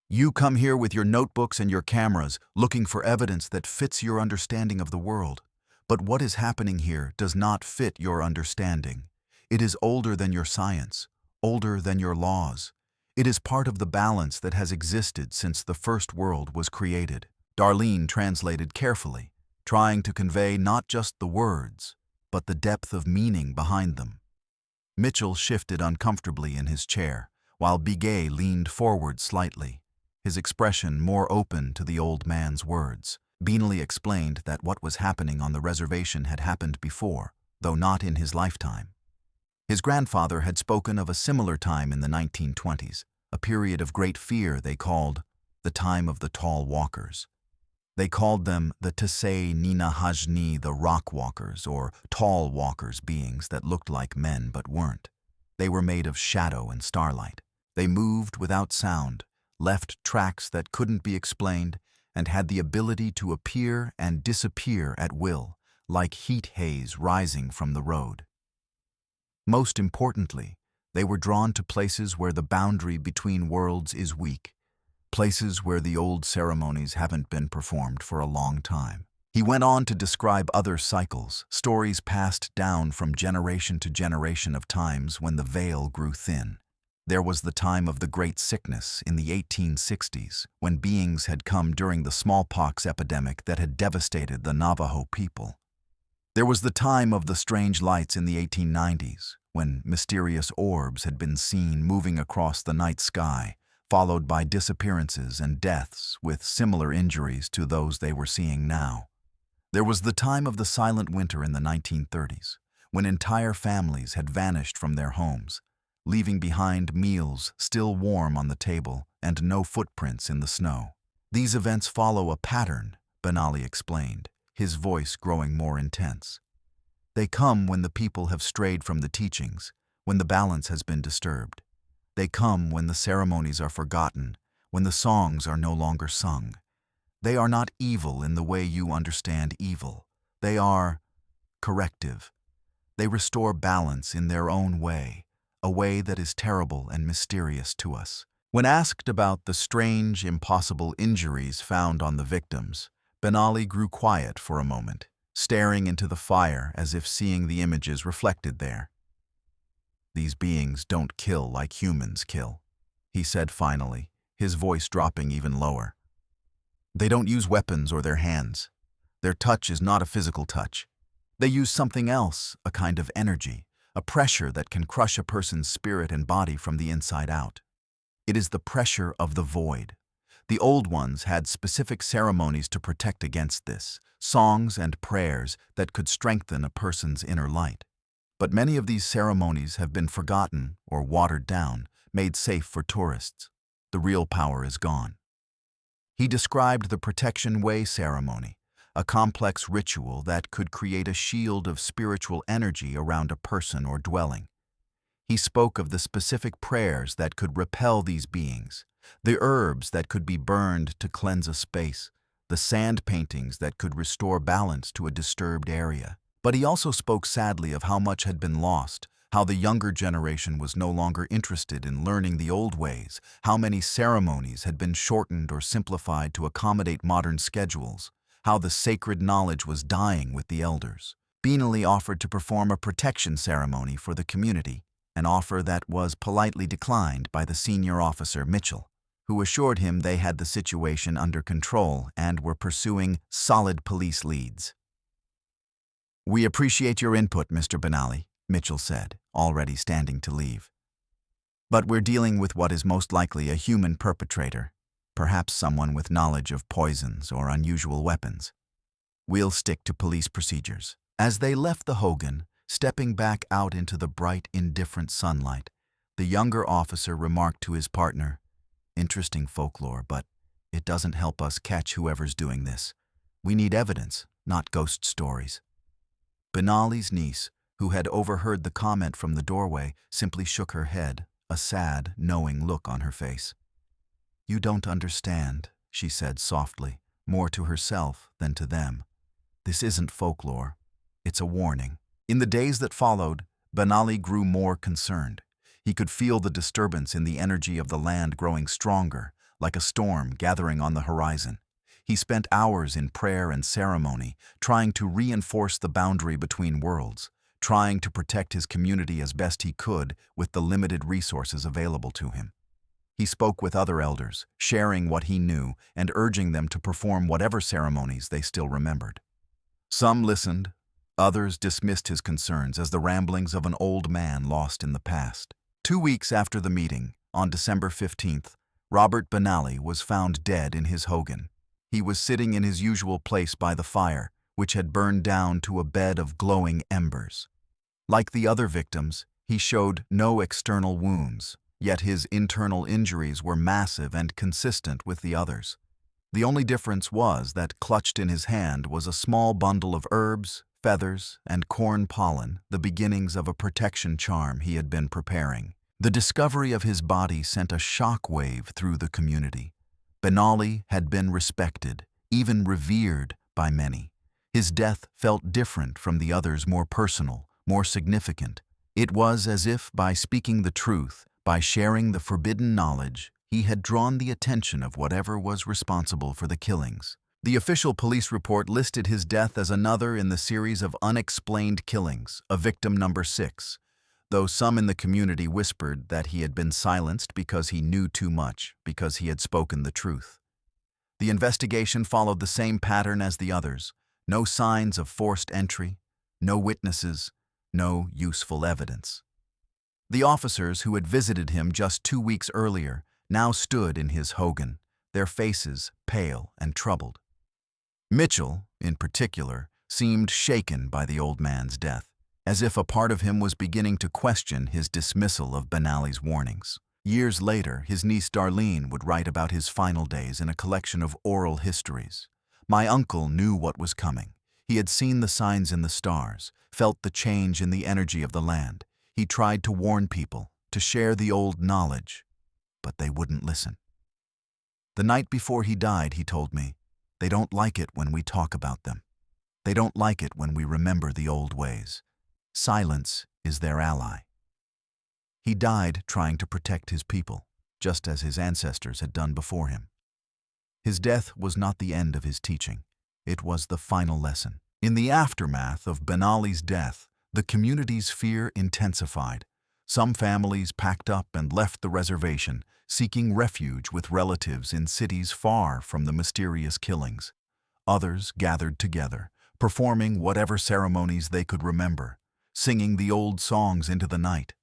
"You come here with your notebooks and your cameras, looking for evidence that fits your understanding of the world. But what is happening here does not fit your understanding. It is older than your science, older than your laws. It is part of the balance that has existed since the first world was created." Darlene translated carefully, trying to convey not just the words, but the depth of meaning behind them. Mitchell shifted uncomfortably in his chair, while Begay leaned forward slightly, his expression more open to the old man's words. Benali explained that what was happening on the reservation had happened before, though not in his lifetime. His grandfather had spoken of a similar time in the 1920s, a period of great fear they called the time of the tall walkers. They called them the Tsay Nina Hajni, the rock walkers, or tall walkers, beings that looked like men but weren't. They were made of shadow and starlight. They moved without sound, left tracks that couldn't be explained, and had the ability to appear and disappear at will, like heat haze rising from the road. Most importantly, they were drawn to places where the boundary between worlds is weak, places where the old ceremonies haven't been performed for a long time. He went on to describe other cycles, stories passed down from generation to generation of times when the veil grew thin. There was the time of the Great Sickness in the 1860s, when beings had come during the smallpox epidemic that had devastated the Navajo people. There was the time of the strange lights in the 1890s, when mysterious orbs had been seen moving across the night sky, followed by disappearances and deaths with similar injuries to those they were seeing now. There was the time of the silent winter in the 1930s, when entire families had vanished from their homes, leaving behind meals still warm on the table and no footprints in the snow. These events follow a pattern, Benali explained, his voice growing more intense. They come when the people have strayed from the teachings, when the balance has been disturbed. They come when the ceremonies are forgotten, when the songs are no longer sung. They are not evil in the way you understand evil. They are corrective. They restore balance in their own way, a way that is terrible and mysterious to us. When asked about the strange, impossible injuries found on the victims, Benali grew quiet for a moment, staring into the fire as if seeing the images reflected there. "These beings don't kill like humans kill," he said finally, his voice dropping even lower. "They don't use weapons or their hands. Their touch is not a physical touch. They use something else, a kind of energy, a pressure that can crush a person's spirit and body from the inside out. It is the pressure of the void. The old ones had specific ceremonies to protect against this, songs and prayers that could strengthen a person's inner light. But many of these ceremonies have been forgotten or watered down, made safe for tourists. The real power is gone." He described the Protection Way ceremony, a complex ritual that could create a shield of spiritual energy around a person or dwelling. He spoke of the specific prayers that could repel these beings, the herbs that could be burned to cleanse a space, the sand paintings that could restore balance to a disturbed area. But he also spoke sadly of how much had been lost, how the younger generation was no longer interested in learning the old ways, how many ceremonies had been shortened or simplified to accommodate modern schedules, how the sacred knowledge was dying with the elders. Benali offered to perform a protection ceremony for the community, an offer that was politely declined by the senior officer Mitchell, who assured him they had the situation under control and were pursuing solid police leads. "We appreciate your input, Mr. Benali," Mitchell said, already standing to leave. "But we're dealing with what is most likely a human perpetrator, perhaps someone with knowledge of poisons or unusual weapons. We'll stick to police procedures." As they left the Hogan, stepping back out into the bright, indifferent sunlight, the younger officer remarked to his partner, "Interesting folklore, but it doesn't help us catch whoever's doing this. We need evidence, not ghost stories." Benali's niece, who had overheard the comment from the doorway, simply shook her head, a sad, knowing look on her face. "You don't understand," she said softly, more to herself than to them. "This isn't folklore. It's a warning." In the days that followed, Benali grew more concerned. He could feel the disturbance in the energy of the land growing stronger, like a storm gathering on the horizon. He spent hours in prayer and ceremony, trying to reinforce the boundary between worlds, trying to protect his community as best he could with the limited resources available to him. He spoke with other elders, sharing what he knew and urging them to perform whatever ceremonies they still remembered. Some listened, others dismissed his concerns as the ramblings of an old man lost in the past. 2 weeks after the meeting, on December 15th, Robert Benali was found dead in his Hogan. He was sitting in his usual place by the fire, which had burned down to a bed of glowing embers. Like the other victims, he showed no external wounds, yet his internal injuries were massive and consistent with the others. The only difference was that clutched in his hand was a small bundle of herbs, feathers, and corn pollen, the beginnings of a protection charm he had been preparing. The discovery of his body sent a shock wave through the community. Benali had been respected, even revered by many. His death felt different from the others, more personal, more significant. It was as if by speaking the truth, by sharing the forbidden knowledge, he had drawn the attention of whatever was responsible for the killings. The official police report listed his death as another in the series of unexplained killings, a victim number 6, though some in the community whispered that he had been silenced because he knew too much, because he had spoken the truth. The investigation followed the same pattern as the others: no signs of forced entry, no witnesses, no useful evidence. The officers who had visited him just 2 weeks earlier now stood in his hogan, their faces pale and troubled. Mitchell, in particular, seemed shaken by the old man's death, as if a part of him was beginning to question his dismissal of Benally's warnings. Years later, his niece Darlene would write about his final days in a collection of oral histories. My uncle knew what was coming. He had seen the signs in the stars, felt the change in the energy of the land. He tried to warn people, to share the old knowledge, but they wouldn't listen. The night before he died, he told me, "They don't like it when we talk about them. They don't like it when we remember the old ways. Silence is their ally." He died trying to protect his people, just as his ancestors had done before him. His death was not the end of his teaching. It was the final lesson. In the aftermath of Benally's death, the community's fear intensified. Some families packed up and left the reservation, seeking refuge with relatives in cities far from the mysterious killings. Others gathered together, performing whatever ceremonies they could remember, singing the old songs into the night.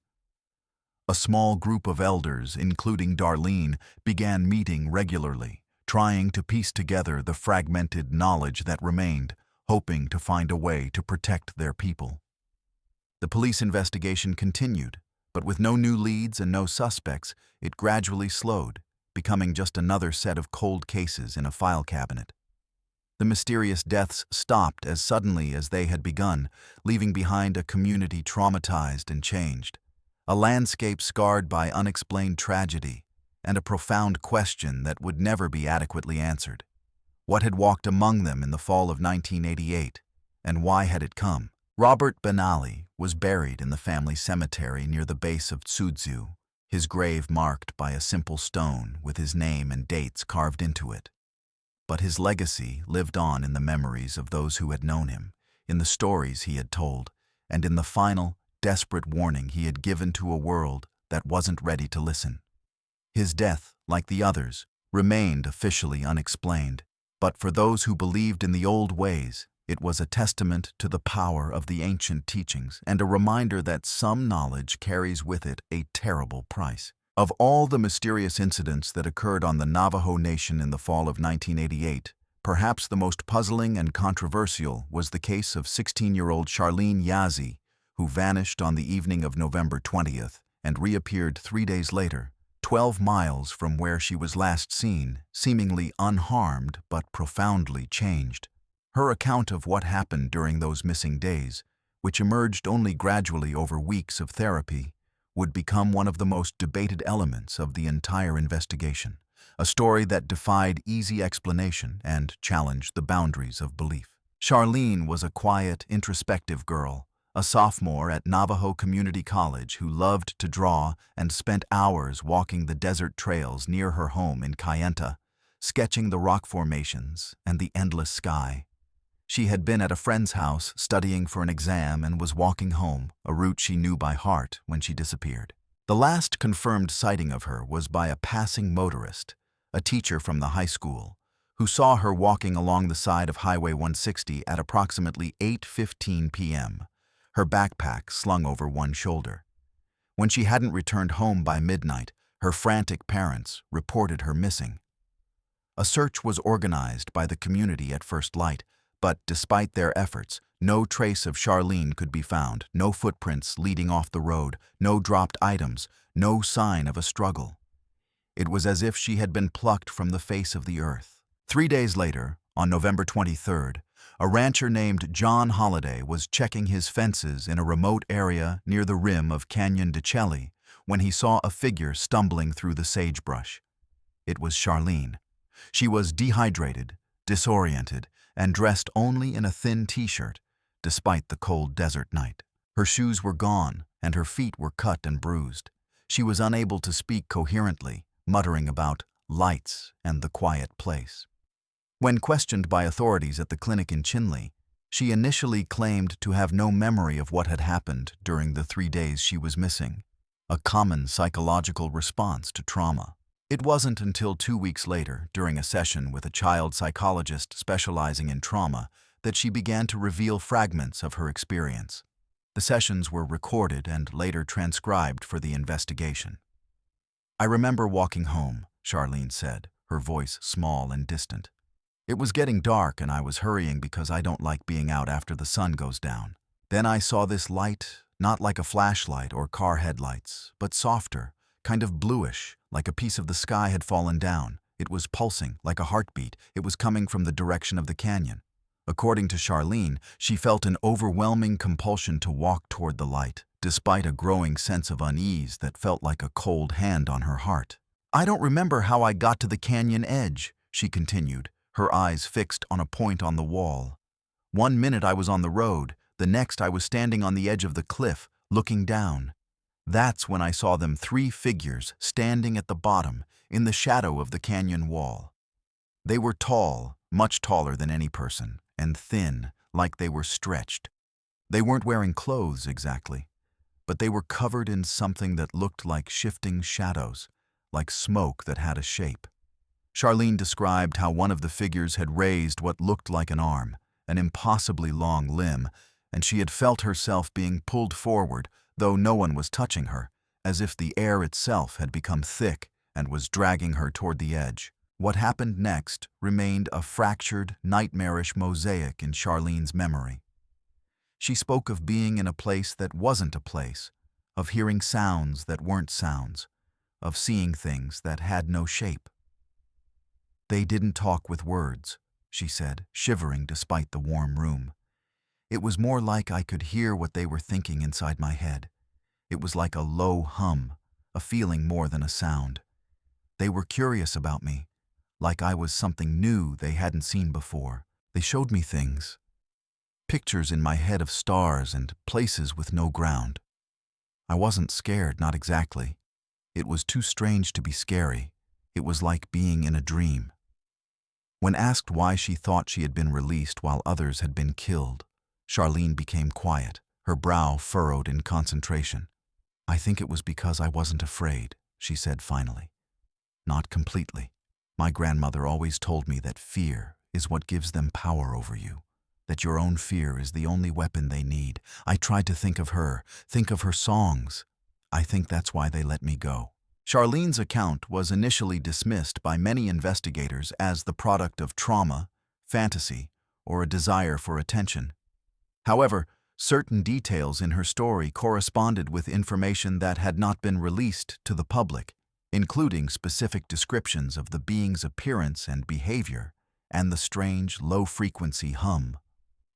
A small group of elders, including Darlene, began meeting regularly, trying to piece together the fragmented knowledge that remained, hoping to find a way to protect their people. The police investigation continued, but with no new leads and no suspects, it gradually slowed, becoming just another set of cold cases in a file cabinet. The mysterious deaths stopped as suddenly as they had begun, leaving behind a community traumatized and changed, a landscape scarred by unexplained tragedy, and a profound question that would never be adequately answered. What had walked among them in the fall of 1988, and why had it come? Robert Benally was buried in the family cemetery near the base of Tsudzu, his grave marked by a simple stone with his name and dates carved into it. But his legacy lived on in the memories of those who had known him, in the stories he had told, and in the final, desperate warning he had given to a world that wasn't ready to listen. His death, like the others, remained officially unexplained, but for those who believed in the old ways, it was a testament to the power of the ancient teachings and a reminder that some knowledge carries with it a terrible price. Of all the mysterious incidents that occurred on the Navajo Nation in the fall of 1988, perhaps the most puzzling and controversial was the case of 16-year-old Charlene Yazzie, who vanished on the evening of November 20th and reappeared 3 days later, 12 miles from where she was last seen, seemingly unharmed but profoundly changed. Her account of what happened during those missing days, which emerged only gradually over weeks of therapy, would become one of the most debated elements of the entire investigation, a story that defied easy explanation and challenged the boundaries of belief. Charlene was a quiet, introspective girl, a sophomore at Navajo Community College who loved to draw and spent hours walking the desert trails near her home in Kayenta, sketching the rock formations and the endless sky. She had been at a friend's house studying for an exam and was walking home, a route she knew by heart, when she disappeared. The last confirmed sighting of her was by a passing motorist, a teacher from the high school, who saw her walking along the side of Highway 160 at approximately 8:15 p.m., her backpack slung over one shoulder. When she hadn't returned home by midnight, her frantic parents reported her missing. A search was organized by the community at first light, but despite their efforts, no trace of Charlene could be found, no footprints leading off the road, no dropped items, no sign of a struggle. It was as if she had been plucked from the face of the earth. 3 days later, on November 23rd, a rancher named John Holliday was checking his fences in a remote area near the rim of Canyon de Chelly when he saw a figure stumbling through the sagebrush. It was Charlene. She was dehydrated, disoriented, and dressed only in a thin t-shirt, despite the cold desert night. Her shoes were gone, and her feet were cut and bruised. She was unable to speak coherently, muttering about lights and the quiet place. When questioned by authorities at the clinic in Chinle, she initially claimed to have no memory of what had happened during the 3 days she was missing, a common psychological response to trauma. It wasn't until 2 weeks later, during a session with a child psychologist specializing in trauma, that she began to reveal fragments of her experience. The sessions were recorded and later transcribed for the investigation. I remember walking home, Charlene said, her voice small and distant. It was getting dark and I was hurrying because I don't like being out after the sun goes down. Then I saw this light, not like a flashlight or car headlights, but softer, kind of bluish, like a piece of the sky had fallen down. It was pulsing, like a heartbeat. It was coming from the direction of the canyon. According to Charlene, she felt an overwhelming compulsion to walk toward the light, despite a growing sense of unease that felt like a cold hand on her heart. I don't remember how I got to the canyon edge, she continued, her eyes fixed on a point on the wall. One minute I was on the road, the next I was standing on the edge of the cliff, looking down. That's when I saw them, 3 figures standing at the bottom, in the shadow of the canyon wall. They were tall, much taller than any person, and thin, like they were stretched. They weren't wearing clothes exactly, but they were covered in something that looked like shifting shadows, like smoke that had a shape. Charlene described how one of the figures had raised what looked like an arm, an impossibly long limb, and she had felt herself being pulled forward, though no one was touching her, as if the air itself had become thick and was dragging her toward the edge. What happened next remained a fractured, nightmarish mosaic in Charlene's memory. She spoke of being in a place that wasn't a place, of hearing sounds that weren't sounds, of seeing things that had no shape. They didn't talk with words, she said, shivering despite the warm room. It was more like I could hear what they were thinking inside my head. It was like a low hum, a feeling more than a sound. They were curious about me, like I was something new they hadn't seen before. They showed me things, pictures in my head of stars and places with no ground. I wasn't scared, not exactly. It was too strange to be scary. It was like being in a dream. When asked why she thought she had been released while others had been killed, Charlene became quiet, her brow furrowed in concentration. I think it was because I wasn't afraid, she said finally. Not completely. My grandmother always told me that fear is what gives them power over you, that your own fear is the only weapon they need. I tried to think of her songs. I think that's why they let me go. Charlene's account was initially dismissed by many investigators as the product of trauma, fantasy, or a desire for attention. However, certain details in her story corresponded with information that had not been released to the public, including specific descriptions of the being's appearance and behavior, and the strange, low-frequency hum.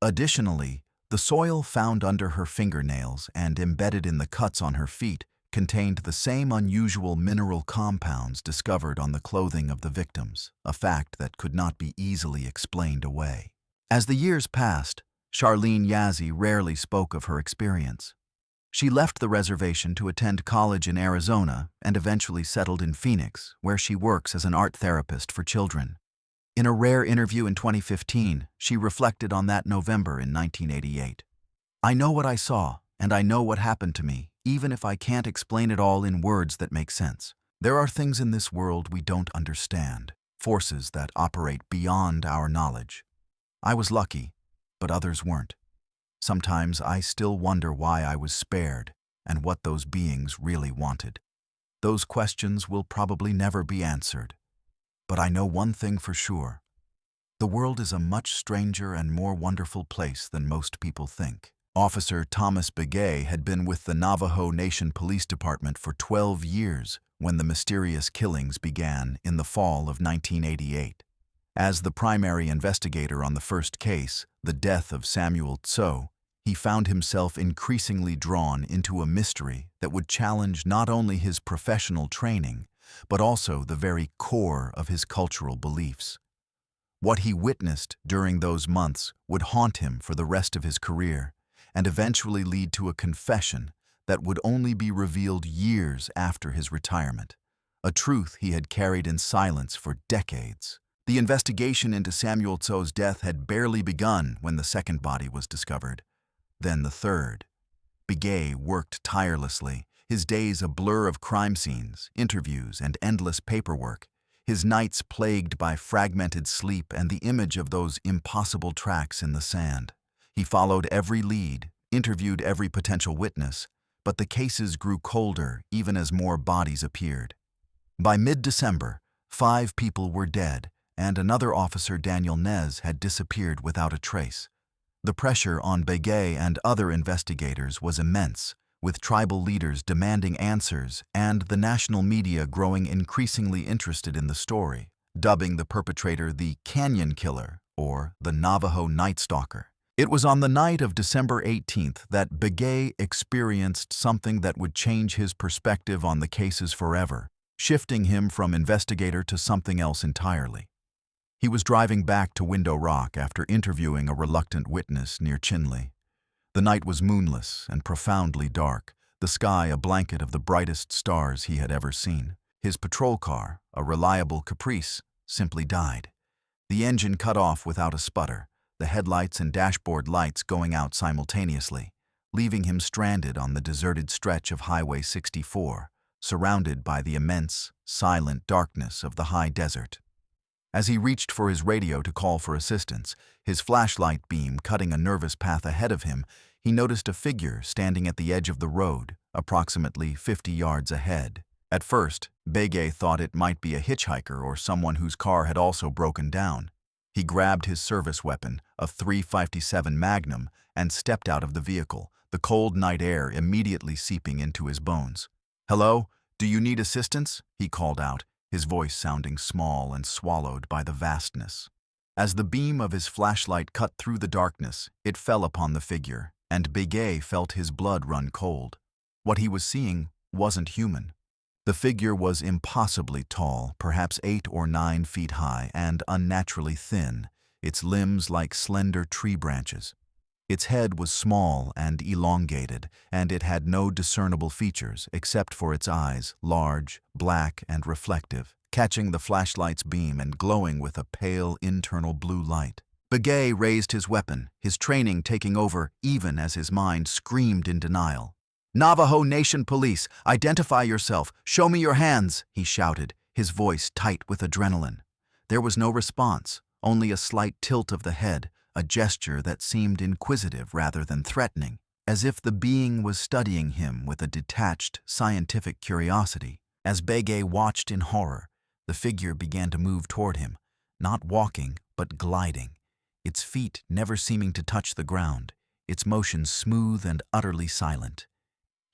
Additionally, the soil found under her fingernails and embedded in the cuts on her feet contained the same unusual mineral compounds discovered on the clothing of the victims, a fact that could not be easily explained away. As the years passed, Charlene Yazzie rarely spoke of her experience. She left the reservation to attend college in Arizona and eventually settled in Phoenix, where she works as an art therapist for children. In a rare interview in 2015, she reflected on that November in 1988. I know what I saw, and I know what happened to me, even if I can't explain it all in words that make sense. There are things in this world we don't understand, forces that operate beyond our knowledge. I was lucky, but others weren't. Sometimes I still wonder why I was spared and what those beings really wanted. Those questions will probably never be answered. But I know one thing for sure. The world is a much stranger and more wonderful place than most people think. Officer Thomas Begay had been with the Navajo Nation Police Department for 12 years when the mysterious killings began in the fall of 1988. As the primary investigator on the first case, the death of Samuel Tso, he found himself increasingly drawn into a mystery that would challenge not only his professional training, but also the very core of his cultural beliefs. What he witnessed during those months would haunt him for the rest of his career, and eventually lead to a confession that would only be revealed years after his retirement, a truth he had carried in silence for decades. The investigation into Samuel Tso's death had barely begun when the second body was discovered, then the third. Begay worked tirelessly, his days a blur of crime scenes, interviews, and endless paperwork, his nights plagued by fragmented sleep and the image of those impossible tracks in the sand. He followed every lead, interviewed every potential witness, but the cases grew colder even as more bodies appeared. By mid-December, 5 people were dead, and another officer, Daniel Nez, had disappeared without a trace. The pressure on Begay and other investigators was immense, with tribal leaders demanding answers and the national media growing increasingly interested in the story, dubbing the perpetrator the Canyon Killer or the Navajo Night Stalker. It was on the night of December 18th that Begay experienced something that would change his perspective on the cases forever, shifting him from investigator to something else entirely. He was driving back to Window Rock after interviewing a reluctant witness near Chinle. The night was moonless and profoundly dark, the sky a blanket of the brightest stars he had ever seen. His patrol car, a reliable Caprice, simply died. The engine cut off without a sputter, the headlights and dashboard lights going out simultaneously, leaving him stranded on the deserted stretch of Highway 64, surrounded by the immense, silent darkness of the high desert. As he reached for his radio to call for assistance, his flashlight beam cutting a nervous path ahead of him, he noticed a figure standing at the edge of the road, approximately 50 yards ahead. At first, Begay thought it might be a hitchhiker or someone whose car had also broken down. He grabbed his service weapon, a .357 Magnum, and stepped out of the vehicle, the cold night air immediately seeping into his bones. "Hello? Do you need assistance?" he called out, his voice sounding small and swallowed by the vastness. As the beam of his flashlight cut through the darkness, it fell upon the figure, and Begay felt his blood run cold. What he was seeing wasn't human. The figure was impossibly tall, perhaps 8 or 9 feet high, and unnaturally thin, its limbs like slender tree branches. Its head was small and elongated, and it had no discernible features except for its eyes, large, black, and reflective, catching the flashlight's beam and glowing with a pale internal blue light. Begay raised his weapon, his training taking over even as his mind screamed in denial. "Navajo Nation Police, identify yourself, show me your hands," he shouted, his voice tight with adrenaline. There was no response, only a slight tilt of the head, a gesture that seemed inquisitive rather than threatening, as if the being was studying him with a detached, scientific curiosity. As Begay watched in horror, the figure began to move toward him, not walking, but gliding, its feet never seeming to touch the ground, its motion smooth and utterly silent.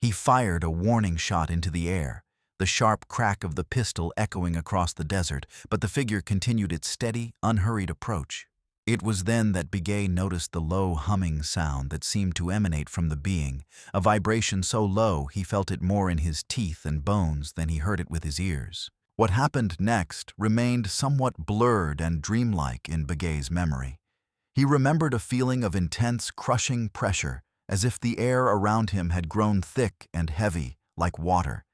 He fired a warning shot into the air, the sharp crack of the pistol echoing across the desert, but the figure continued its steady, unhurried approach. It was then that Begay noticed the low humming sound that seemed to emanate from the being, a vibration so low he felt it more in his teeth and bones than he heard it with his ears. What happened next remained somewhat blurred and dreamlike in Begay's memory. He remembered a feeling of intense, crushing pressure, as if the air around him had grown thick and heavy, like water.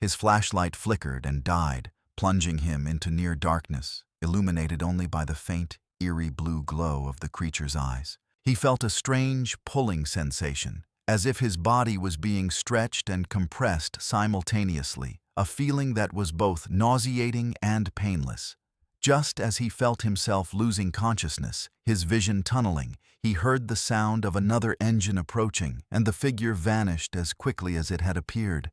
His flashlight flickered and died, plunging him into near darkness, illuminated only by the faint, eerie blue glow of the creature's eyes. He felt a strange, pulling sensation, as if his body was being stretched and compressed simultaneously, a feeling that was both nauseating and painless. Just as he felt himself losing consciousness, his vision tunneling, he heard the sound of another engine approaching, and the figure vanished as quickly as it had appeared,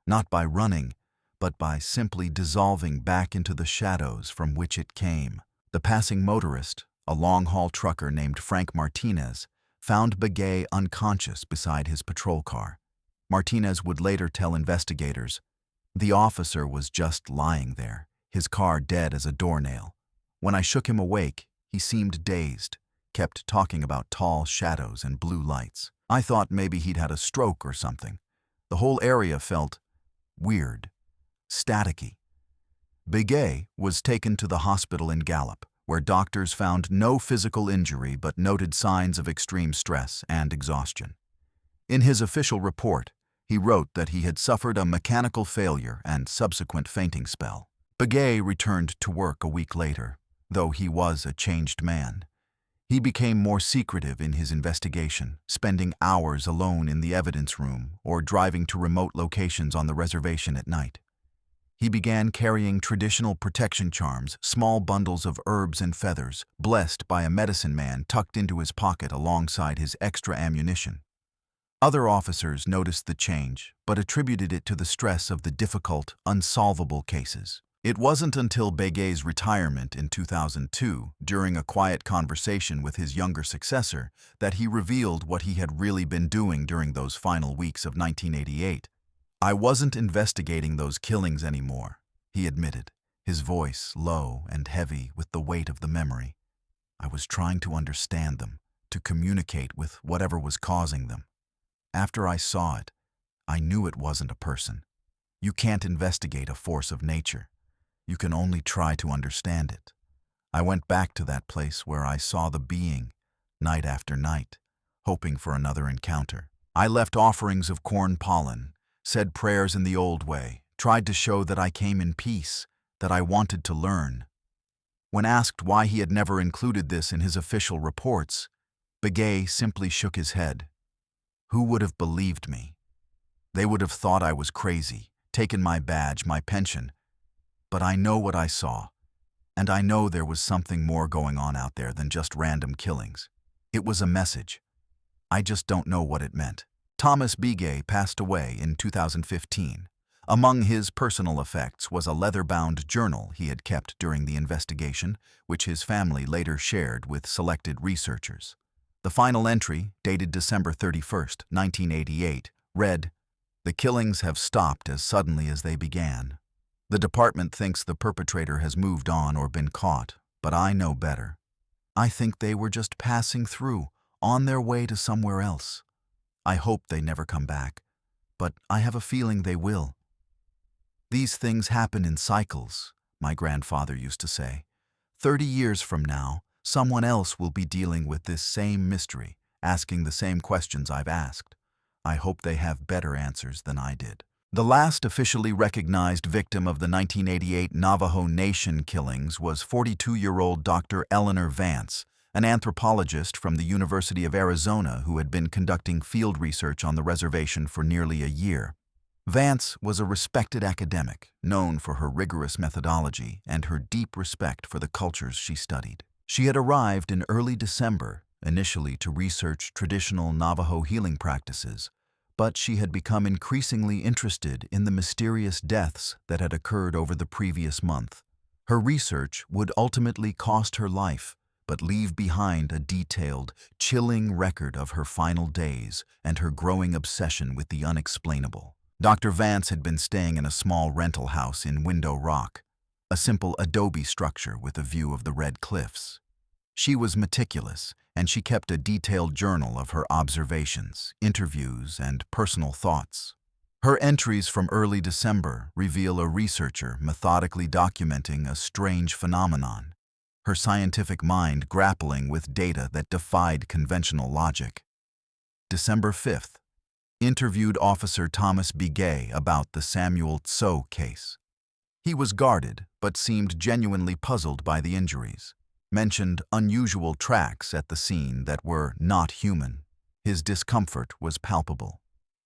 not by running, but by simply dissolving back into the shadows from which it came. The passing motorist, a long-haul trucker named Frank Martinez, found Begay unconscious beside his patrol car. Martinez would later tell investigators, "The officer was just lying there, his car dead as a doornail. When I shook him awake, he seemed dazed, kept talking about tall shadows and blue lights. I thought maybe he'd had a stroke or something. The whole area felt weird, staticky." Begay was taken to the hospital in Gallup, where doctors found no physical injury but noted signs of extreme stress and exhaustion. In his official report, he wrote that he had suffered a mechanical failure and subsequent fainting spell. Begay returned to work a week later, though he was a changed man. He became more secretive in his investigation, spending hours alone in the evidence room or driving to remote locations on the reservation at night. He began carrying traditional protection charms, small bundles of herbs and feathers, blessed by a medicine man tucked into his pocket alongside his extra ammunition. Other officers noticed the change, but attributed it to the stress of the difficult, unsolvable cases. It wasn't until Begay's retirement in 2002, during a quiet conversation with his younger successor, that he revealed what he had really been doing during those final weeks of 1988. "I wasn't investigating those killings anymore," he admitted, his voice low and heavy with the weight of the memory. "I was trying to understand them, to communicate with whatever was causing them. After I saw it, I knew it wasn't a person. You can't investigate a force of nature. You can only try to understand it. I went back to that place where I saw the being, night after night, hoping for another encounter. I left offerings of corn pollen, said prayers in the old way, tried to show that I came in peace, that I wanted to learn." When asked why he had never included this in his official reports, Begay simply shook his head. "Who would have believed me? They would have thought I was crazy, taken my badge, my pension. But I know what I saw, and I know there was something more going on out there than just random killings. It was a message. I just don't know what it meant." Thomas Begay passed away in 2015. Among his personal effects was a leather-bound journal he had kept during the investigation, which his family later shared with selected researchers. The final entry, dated December 31, 1988, read, "The killings have stopped as suddenly as they began. The department thinks the perpetrator has moved on or been caught, but I know better. I think they were just passing through, on their way to somewhere else. I hope they never come back, but I have a feeling they will. These things happen in cycles," my grandfather used to say. 30 years from now, someone else will be dealing with this same mystery, asking the same questions I've asked. I hope they have better answers than I did." The last officially recognized victim of the 1988 Navajo Nation killings was 42-year-old Dr. Eleanor Vance, an anthropologist from the University of Arizona who had been conducting field research on the reservation for nearly a year. Vance was a respected academic, known for her rigorous methodology and her deep respect for the cultures she studied. She had arrived in early December, initially to research traditional Navajo healing practices, but she had become increasingly interested in the mysterious deaths that had occurred over the previous month. Her research would ultimately cost her life, but leave behind a detailed, chilling record of her final days and her growing obsession with the unexplainable. Dr. Vance had been staying in a small rental house in Window Rock, a simple adobe structure with a view of the Red Cliffs. She was meticulous, and she kept a detailed journal of her observations, interviews, and personal thoughts. Her entries from early December reveal a researcher methodically documenting a strange phenomenon, her scientific mind grappling with data that defied conventional logic. December 5th, interviewed Officer Thomas Begay about the Samuel Tso case. He was guarded, but seemed genuinely puzzled by the injuries. Mentioned unusual tracks at the scene that were not human. His discomfort was palpable.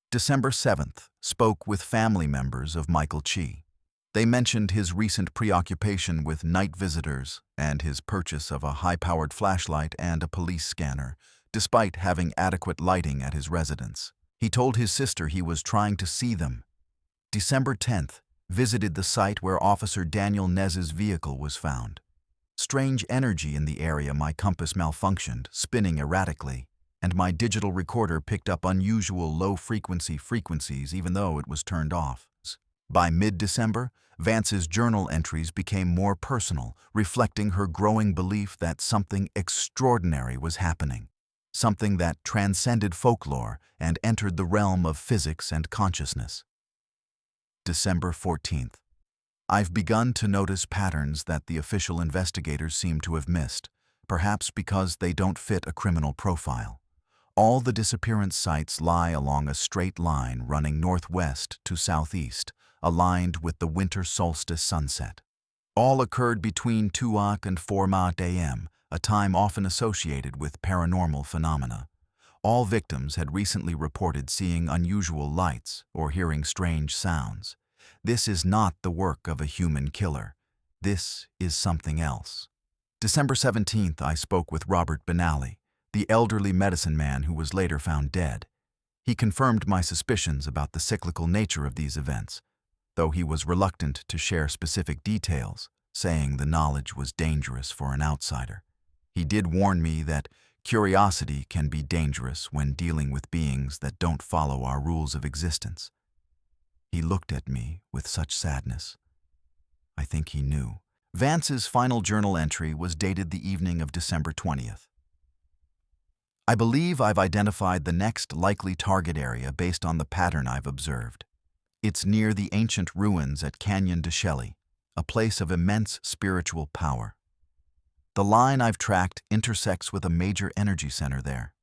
December 7th, spoke with family members of Michael Chi. They mentioned his recent preoccupation with night visitors and his purchase of a high-powered flashlight and a police scanner, despite having adequate lighting at his residence. He told his sister he was trying to see them. December 10th, visited the site where Officer Daniel Nez's vehicle was found. Strange energy in the area. My compass malfunctioned, spinning erratically, and my digital recorder picked up unusual low-frequencies even though it was turned off. By mid-December, Vance's journal entries became more personal, reflecting her growing belief that something extraordinary was happening, something that transcended folklore and entered the realm of physics and consciousness. December 14th. I've begun to notice patterns that the official investigators seem to have missed, perhaps because they don't fit a criminal profile. All the disappearance sites lie along a straight line running northwest to southeast, aligned with the winter solstice sunset. All occurred between 2 and 4 a.m., a time often associated with paranormal phenomena. All victims had recently reported seeing unusual lights or hearing strange sounds. This is not the work of a human killer. This is something else. December 17th, I spoke with Robert Benally, the elderly medicine man who was later found dead. He confirmed my suspicions about the cyclical nature of these events, though he was reluctant to share specific details, saying the knowledge was dangerous for an outsider. He did warn me that curiosity can be dangerous when dealing with beings that don't follow our rules of existence. He looked at me with such sadness. I think he knew. Vance's final journal entry was dated the evening of December 20th. I believe I've identified the next likely target area based on the pattern I've observed. It's near the ancient ruins at Canyon de Chelly, a place of immense spiritual power. The line I've tracked intersects with a major energy center there.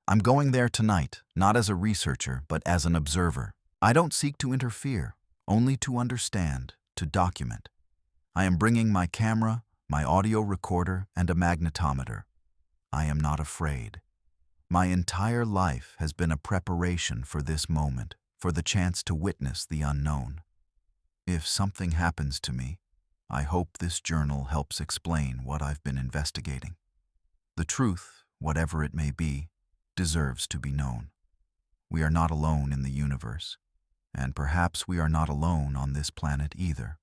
I'm going there tonight, not as a researcher, but as an observer. I don't seek to interfere, only to understand, to document. I am bringing my camera, my audio recorder, and a magnetometer. I am not afraid. My entire life has been a preparation for this moment, for the chance to witness the unknown. If something happens to me, I hope this journal helps explain what I've been investigating. The truth, whatever it may be, deserves to be known. We are not alone in the universe, and perhaps we are not alone on this planet either.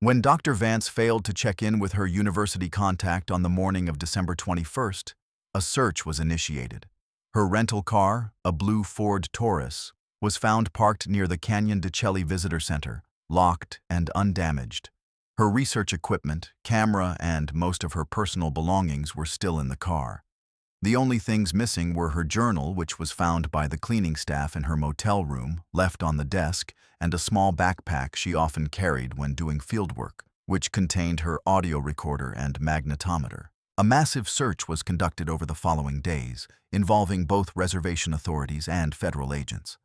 When Dr. Vance failed to check in with her university contact on the morning of December 21st, a search was initiated. Her rental car, a blue Ford Taurus, was found parked near the Canyon de Chelly Visitor Center, locked and undamaged. Her research equipment, camera, and most of her personal belongings were still in the car. The only things missing were her journal, which was found by the cleaning staff in her motel room, left on the desk, and a small backpack she often carried when doing fieldwork, which contained her audio recorder and magnetometer. A massive search was conducted over the following days, involving both reservation authorities and federal agents.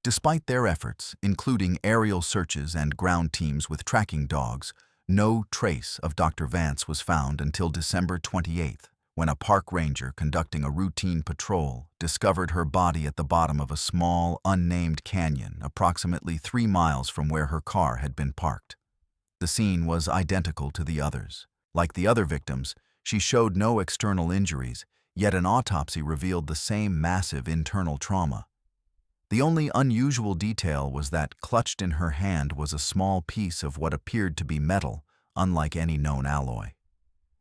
Despite their efforts, including aerial searches and ground teams with tracking dogs, no trace of Dr. Vance was found until December 28th, when a park ranger conducting a routine patrol discovered her body at the bottom of a small, unnamed canyon approximately 3 miles from where her car had been parked. The scene was identical to the others. Like the other victims, she showed no external injuries, yet an autopsy revealed the same massive internal trauma. The only unusual detail was that clutched in her hand was a small piece of what appeared to be metal, unlike any known alloy.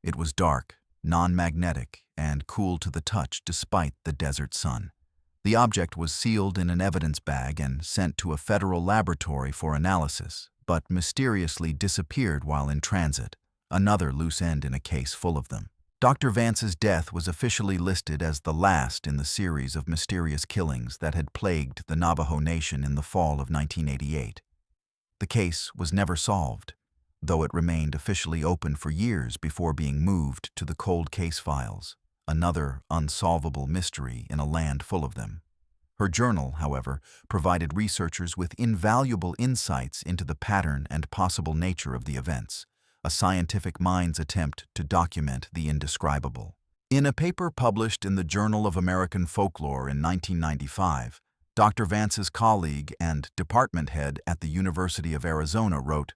It was dark, non-magnetic, and cool to the touch despite the desert sun. The object was sealed in an evidence bag and sent to a federal laboratory for analysis, but mysteriously disappeared while in transit, another loose end in a case full of them. Dr. Vance's death was officially listed as the last in the series of mysterious killings that had plagued the Navajo Nation in the fall of 1988. The case was never solved, though it remained officially open for years before being moved to the cold case files, another unsolvable mystery in a land full of them. Her journal, however, provided researchers with invaluable insights into the pattern and possible nature of the events, a scientific mind's attempt to document the indescribable. In a paper published in the Journal of American Folklore in 1995, Dr. Vance's colleague and department head at the University of Arizona wrote,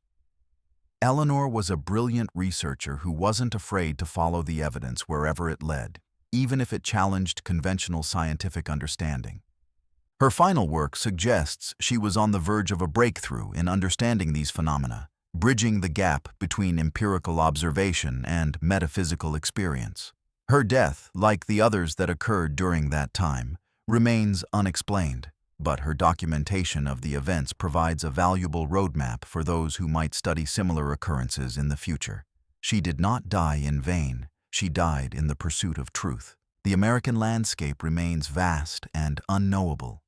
"Eleanor was a brilliant researcher who wasn't afraid to follow the evidence wherever it led, even if it challenged conventional scientific understanding. Her final work suggests she was on the verge of a breakthrough in understanding these phenomena, bridging the gap between empirical observation and metaphysical experience. Her death, like the others that occurred during that time, remains unexplained, but her documentation of the events provides a valuable roadmap for those who might study similar occurrences in the future. She did not die in vain. She died in the pursuit of truth. The American landscape remains vast and unknowable,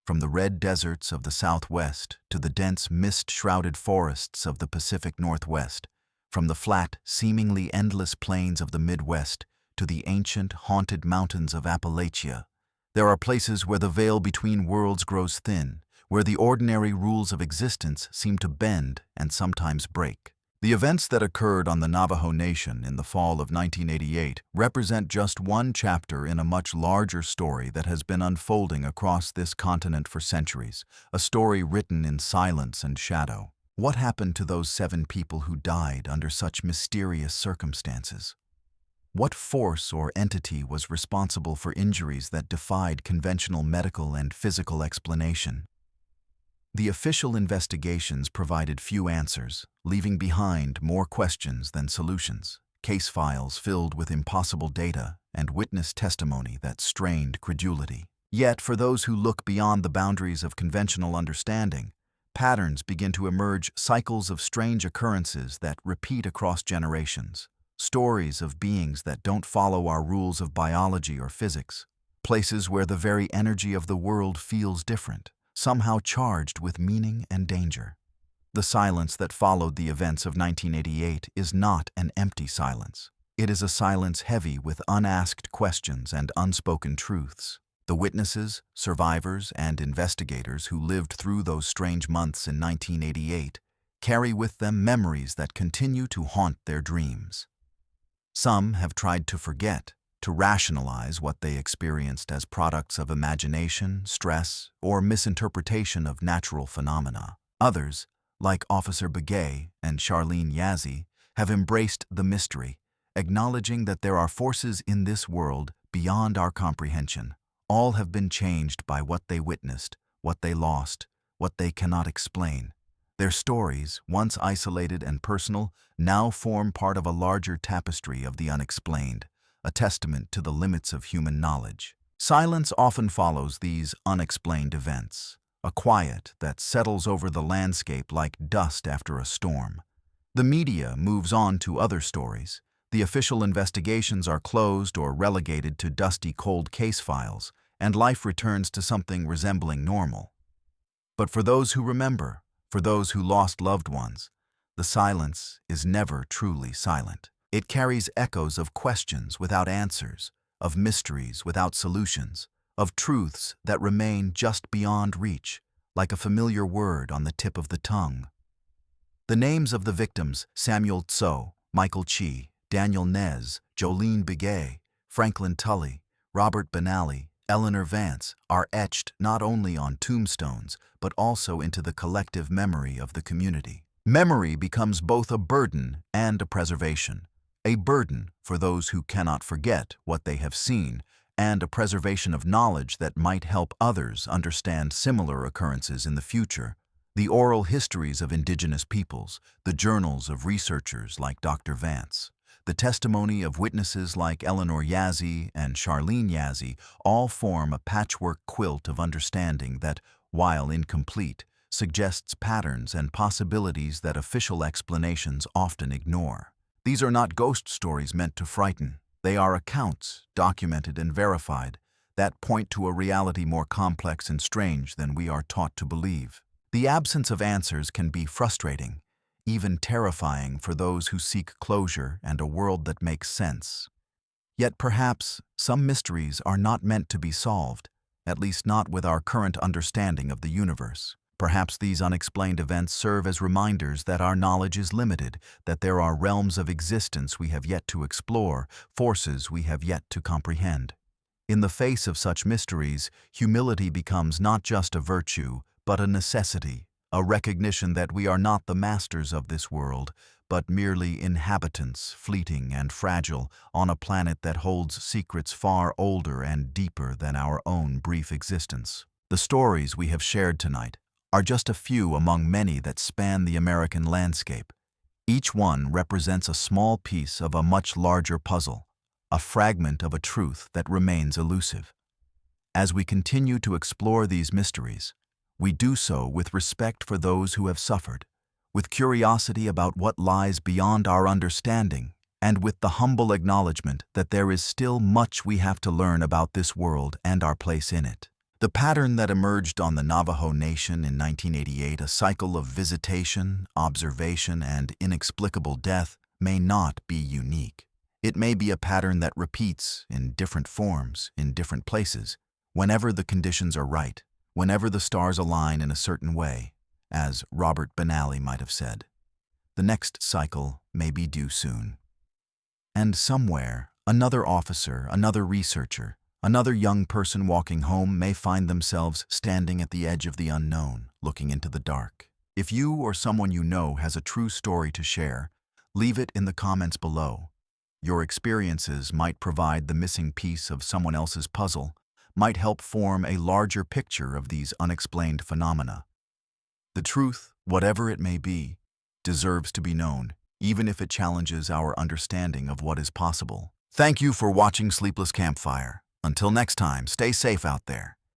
from the red deserts of the Southwest to the dense mist-shrouded forests of the Pacific Northwest, from the flat, seemingly endless plains of the Midwest to the ancient, haunted mountains of Appalachia. There are places where the veil between worlds grows thin, where the ordinary rules of existence seem to bend and sometimes break. The events that occurred on the Navajo Nation in the fall of 1988 represent just one chapter in a much larger story that has been unfolding across this continent for centuries, a story written in silence and shadow. What happened to those 7 people who died under such mysterious circumstances? What force or entity was responsible for injuries that defied conventional medical and physical explanation? The official investigations provided few answers, leaving behind more questions than solutions. Case files filled with impossible data and witness testimony that strained credulity. Yet, for those who look beyond the boundaries of conventional understanding, patterns begin to emerge, cycles of strange occurrences that repeat across generations. Stories of beings that don't follow our rules of biology or physics. Places where the very energy of the world feels different, somehow charged with meaning and danger. The silence that followed the events of 1988 is not an empty silence. It is a silence heavy with unasked questions and unspoken truths. The witnesses, survivors, and investigators who lived through those strange months in 1988 carry with them memories that continue to haunt their dreams. Some have tried to forget, to rationalize what they experienced as products of imagination, stress, or misinterpretation of natural phenomena. Others, like Officer Begay and Charlene Yazzie, have embraced the mystery, acknowledging that there are forces in this world beyond our comprehension. All have been changed by what they witnessed, what they lost, what they cannot explain. Their stories, once isolated and personal, now form part of a larger tapestry of the unexplained, a testament to the limits of human knowledge. Silence often follows these unexplained events, a quiet that settles over the landscape like dust after a storm. The media moves on to other stories. The official investigations are closed or relegated to dusty cold case files, and life returns to something resembling normal. But for those who remember, for those who lost loved ones, the silence is never truly silent. It carries echoes of questions without answers, of mysteries without solutions, of truths that remain just beyond reach, like a familiar word on the tip of the tongue. The names of the victims, Samuel Tso, Michael Chi, Daniel Nez, Jolene Begay, Franklin Tully, Robert Benally, Eleanor Vance, are etched not only on tombstones, but also into the collective memory of the community. Memory becomes both a burden and a preservation. A burden for those who cannot forget what they have seen, and a preservation of knowledge that might help others understand similar occurrences in the future. The oral histories of indigenous peoples, the journals of researchers like Dr. Vance, the testimony of witnesses like Eleanor Yazzie and Charlene Yazzie all form a patchwork quilt of understanding that, while incomplete, suggests patterns and possibilities that official explanations often ignore. These are not ghost stories meant to frighten. They are accounts, documented and verified, that point to a reality more complex and strange than we are taught to believe. The absence of answers can be frustrating, even terrifying for those who seek closure and a world that makes sense. Yet perhaps some mysteries are not meant to be solved, at least not with our current understanding of the universe. Perhaps these unexplained events serve as reminders that our knowledge is limited, that there are realms of existence we have yet to explore, forces we have yet to comprehend. In the face of such mysteries, humility becomes not just a virtue, but a necessity, a recognition that we are not the masters of this world, but merely inhabitants, fleeting and fragile, on a planet that holds secrets far older and deeper than our own brief existence. The stories we have shared tonight are just a few among many that span the American landscape. Each one represents a small piece of a much larger puzzle, a fragment of a truth that remains elusive. As we continue to explore these mysteries, we do so with respect for those who have suffered, with curiosity about what lies beyond our understanding, and with the humble acknowledgement that there is still much we have to learn about this world and our place in it. The pattern that emerged on the Navajo Nation in 1988, a cycle of visitation, observation, and inexplicable death, may not be unique. It may be a pattern that repeats in different forms, in different places, whenever the conditions are right, whenever the stars align in a certain way, as Robert Benally might have said. The next cycle may be due soon. And somewhere, another officer, another researcher, another young person walking home may find themselves standing at the edge of the unknown, looking into the dark. If you or someone you know has a true story to share, leave it in the comments below. Your experiences might provide the missing piece of someone else's puzzle, might help form a larger picture of these unexplained phenomena. The truth, whatever it may be, deserves to be known, even if it challenges our understanding of what is possible. Thank you for watching Sleepless Campfire. Until next time, stay safe out there.